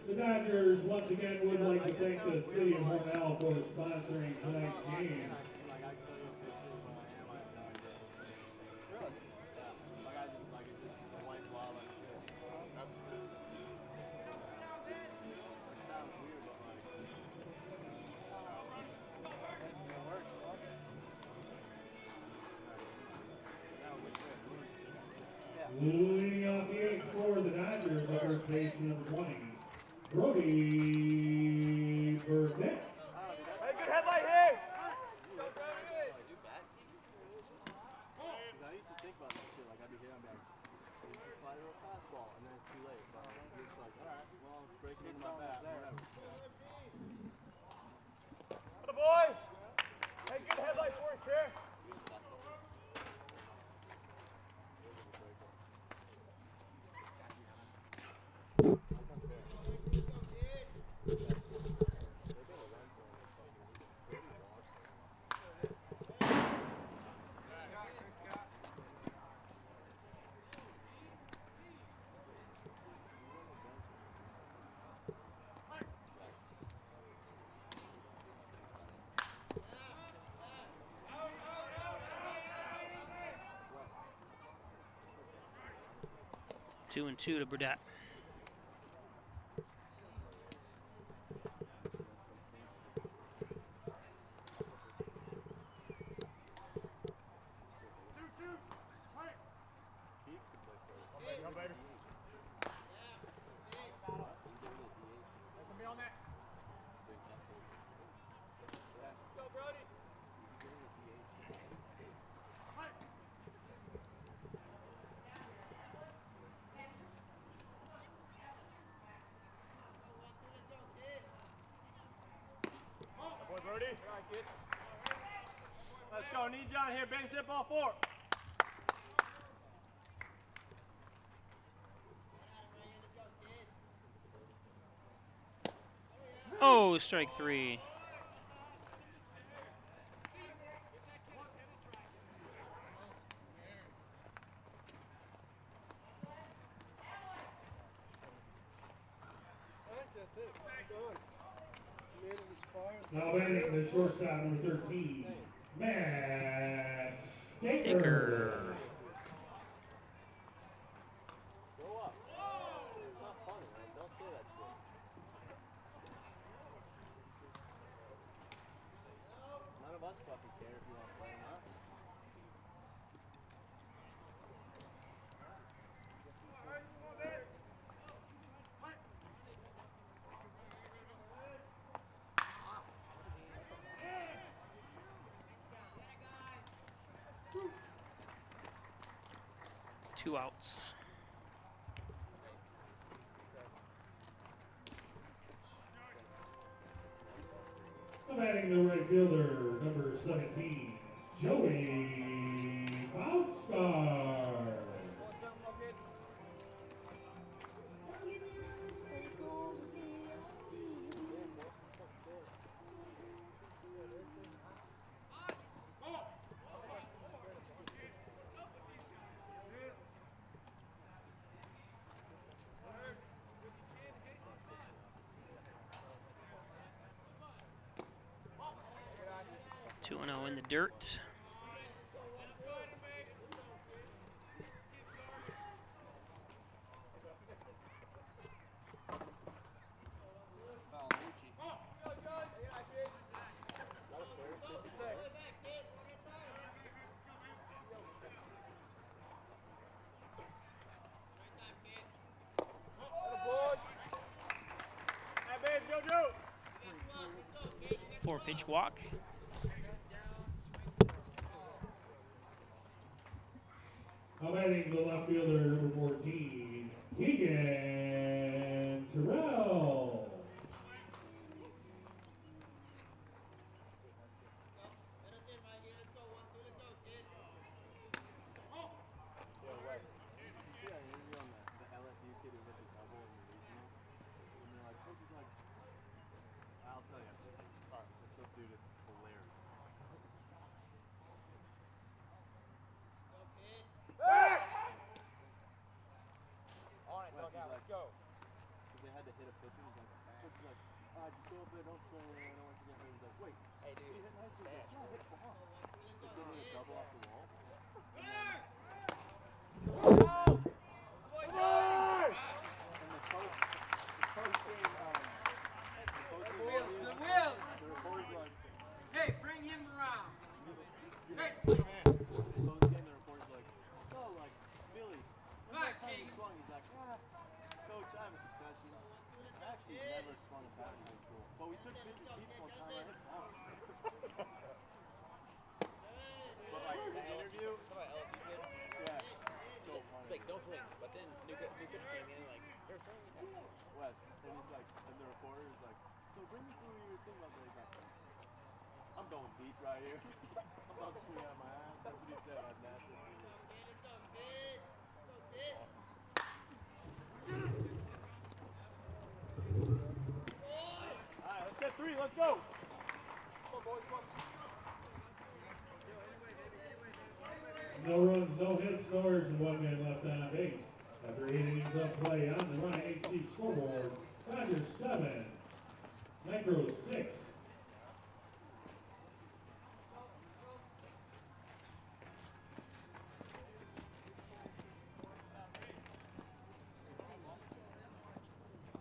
Speaker 2: The Dodgers once again would like to thank the city of Hornell for sponsoring tonight's game. Leading off the 8th for the Dodgers, the first baseman number 20, Brody Burnett.
Speaker 3: Hey, good headlight here!
Speaker 13: I used to think about that shit, like I'd be here, I'd be like, you just slide her a fastball, and then it's too late. But you're just like, alright, well, it's breaking into my bat, whatever.
Speaker 3: The boy! Hey, good headlight for us here!
Speaker 1: Two and two to Burdett.
Speaker 3: Let's go, need John here, base hit ball 4.
Speaker 1: Oh, strike 3.
Speaker 2: Now batting the shortstop number 13, Matt Staker.
Speaker 13: Go up. It's not funny, man. Don't say that shit. None of us fucking care if you want to play or not.
Speaker 1: Two outs.
Speaker 2: Batting the right fielder, number 17, Joey Boutscar.
Speaker 1: 2-0 in the dirt. Four-pitch walk.
Speaker 2: Now batting the left fielder, number 14, Keegan Terrell.
Speaker 13: I'll tell you, this dude is hilarious.
Speaker 3: On it, dog out, let's go.
Speaker 13: They had to hit a pitcher. He's like, just go up there, don't swing it, I don't want you to get hurt. He's like, wait.
Speaker 3: Hey, dude, this is stats.
Speaker 13: Yeah, hit the ball. They give me a double off the wall.
Speaker 3: Hey, bring him around. Hey,
Speaker 13: the reporter's like, oh, like, Billy's.
Speaker 3: Hi, King.
Speaker 13: He's like, Coach, I have a concussion. I actually never swung a bat in high school. But we took 50 feet one time, I hit balls. But like, in the interview, yeah, so funny.
Speaker 3: It's like, don't swing. But then new pitcher came in, like, you're swinging.
Speaker 13: Wes, and he's like, and the reporter is like, so bring me through your thing about that. He's like, I'm going deep right here. I'm about to swing out my ass. That's what he said on national TV. Alright, let's get three, let's go! Come on, boys, come on.
Speaker 2: No runs, no hits, no errors, and one man left on base. After 8 innings of play on the Ryan HC scoreboard, Dodgers 7, Nitros 6.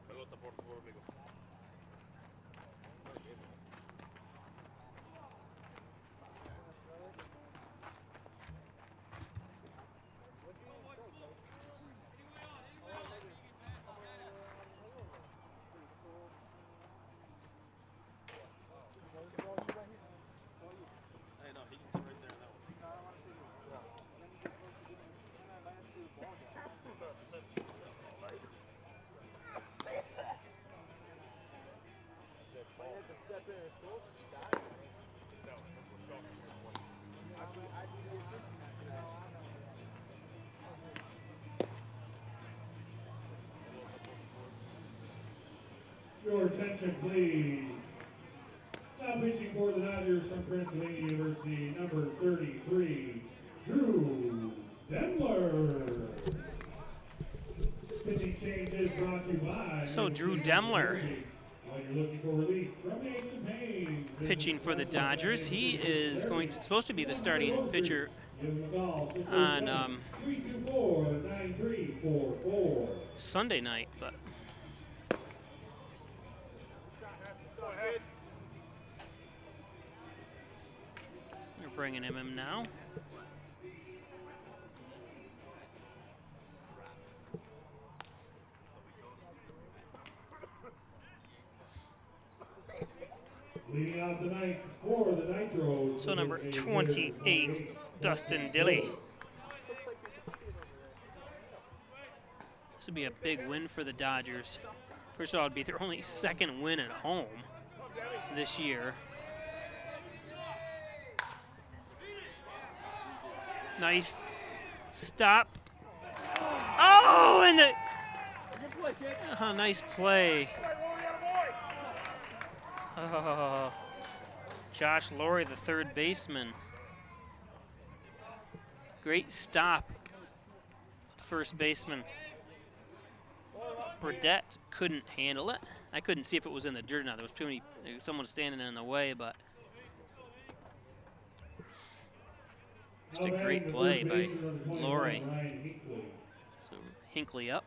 Speaker 13: Pelota, por favor, amigo. Hey, no, he can sit right there in that one. I had to step in and throw. No, that's what Stalker said. I do the assistant after that.
Speaker 2: Your attention, please. Now pitching for the Dodgers from Pennsylvania University, number 33, Drew Demler. Pitching changes brought to you by.
Speaker 1: So Drew Demler
Speaker 2: When you're looking for relief from aches and pains,
Speaker 1: pitching for the Dodgers. He is supposed to be the starting pitcher on
Speaker 2: 324-9344.
Speaker 1: Sunday night, but they're bringing him in now.
Speaker 2: Leading out the ninth for the Nitros.
Speaker 1: So number 28, Dustin Dilly. This would be a big win for the Dodgers. First of all, it'd be their only second win at home this year. Nice stop. Oh, and the nice play. Oh, Josh Laurie, the third baseman. Great stop, first baseman. Burdette couldn't handle it. I couldn't see if it was in the dirt or not. There was too many, someone standing in the way, but Just a great play by Lori. So Hinckley up.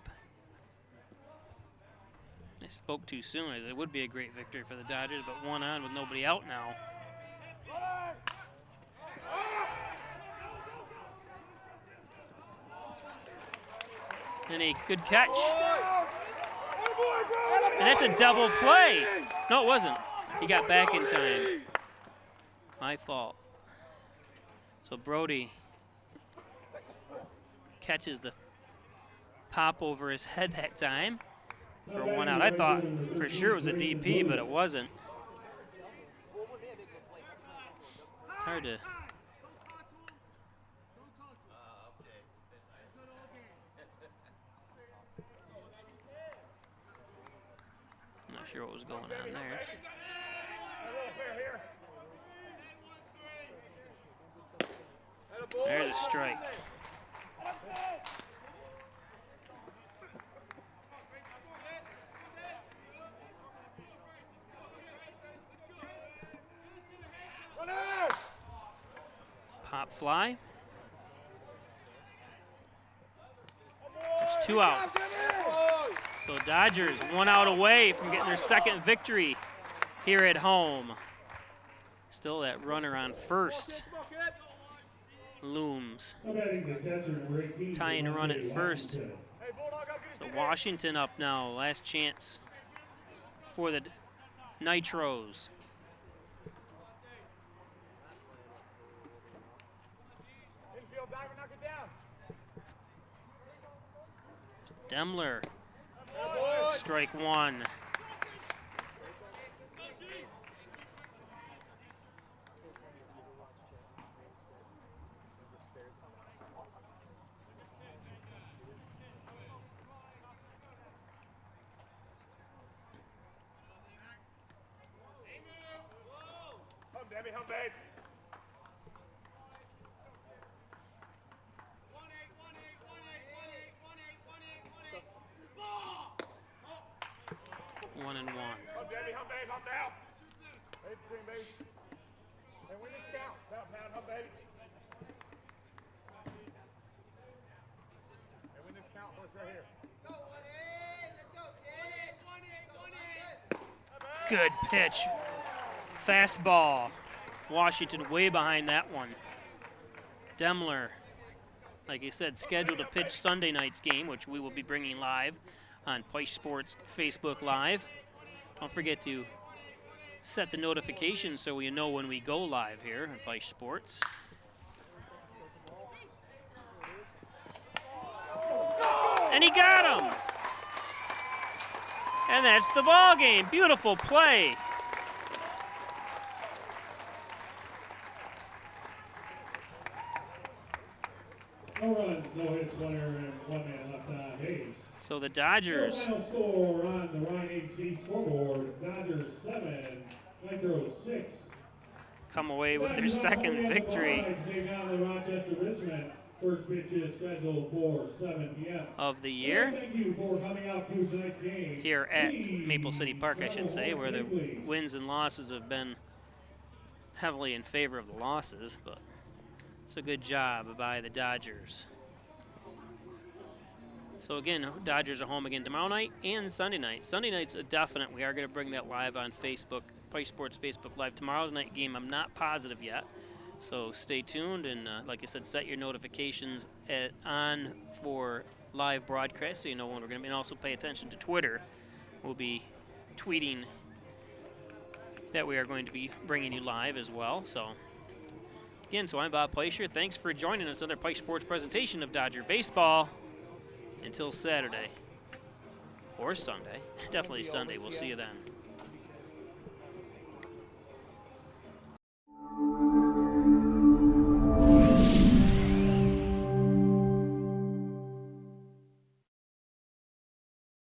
Speaker 1: I spoke too soon. It would be a great victory for the Dodgers, but one on with nobody out now. And a good catch. And that's a double play. No, it wasn't. He got back in time. My fault. So Brody catches the pop over his head that time for one out. I thought for sure it was a DP, but it wasn't. It's hard to... I'm not sure what was going on there. There's a strike. Pop fly. There's 2 outs. So Dodgers 1 out away from getting their second victory here at home. Still that runner on first looms. Tying run at first. So Washington up now. Last chance for the Nitros. Demler, strike 1.
Speaker 3: Hum, Debbie, hum, babe.
Speaker 1: 1 and 1.
Speaker 3: Hum, Debbie, hum, babe, hum now. Base screen, baby. Hey, win this count. Pound, hum, baby. Hey, win this count. Horse right here.
Speaker 1: Good pitch. Fastball. Washington way behind that one. Demler, like I said, scheduled to pitch Sunday night's game, which we will be bringing live on Peisch Sports Facebook Live. Don't forget to set the notifications so you know when we go live here on Peisch Sports. And he got him! And that's the ball game. Beautiful play.
Speaker 2: No runs, no hits, 1 error, and 1 man left on base.
Speaker 1: So the Dodgers.
Speaker 2: Final score on the Ryan HC scoreboard: Dodgers 7, Nitros 6.
Speaker 1: Come away with their second victory
Speaker 2: Take on the Rochester Richmond. First pitch is scheduled for 7 p.m.
Speaker 1: of the year.
Speaker 2: Thank you for coming out to tonight's game.
Speaker 1: Here at Maple City Park, I should say, where the wins and losses have been heavily in favor of the losses, but it's a good job by the Dodgers. So again, Dodgers are home again tomorrow night and Sunday night. Sunday night's a definite. We are going to bring that live on Facebook, Peisch Sports Facebook Live. Tomorrow's night game, I'm not positive yet. So stay tuned, and like I said, set your notifications on for live broadcast so you know when we're going to be. And also pay attention to Twitter. We'll be tweeting that we are going to be bringing you live as well. So again, so I'm Bob Pleasure. Thanks for joining us on another Peisch Sports presentation of Dodger Baseball. Until Saturday or Sunday. Definitely Sunday. We'll see you then.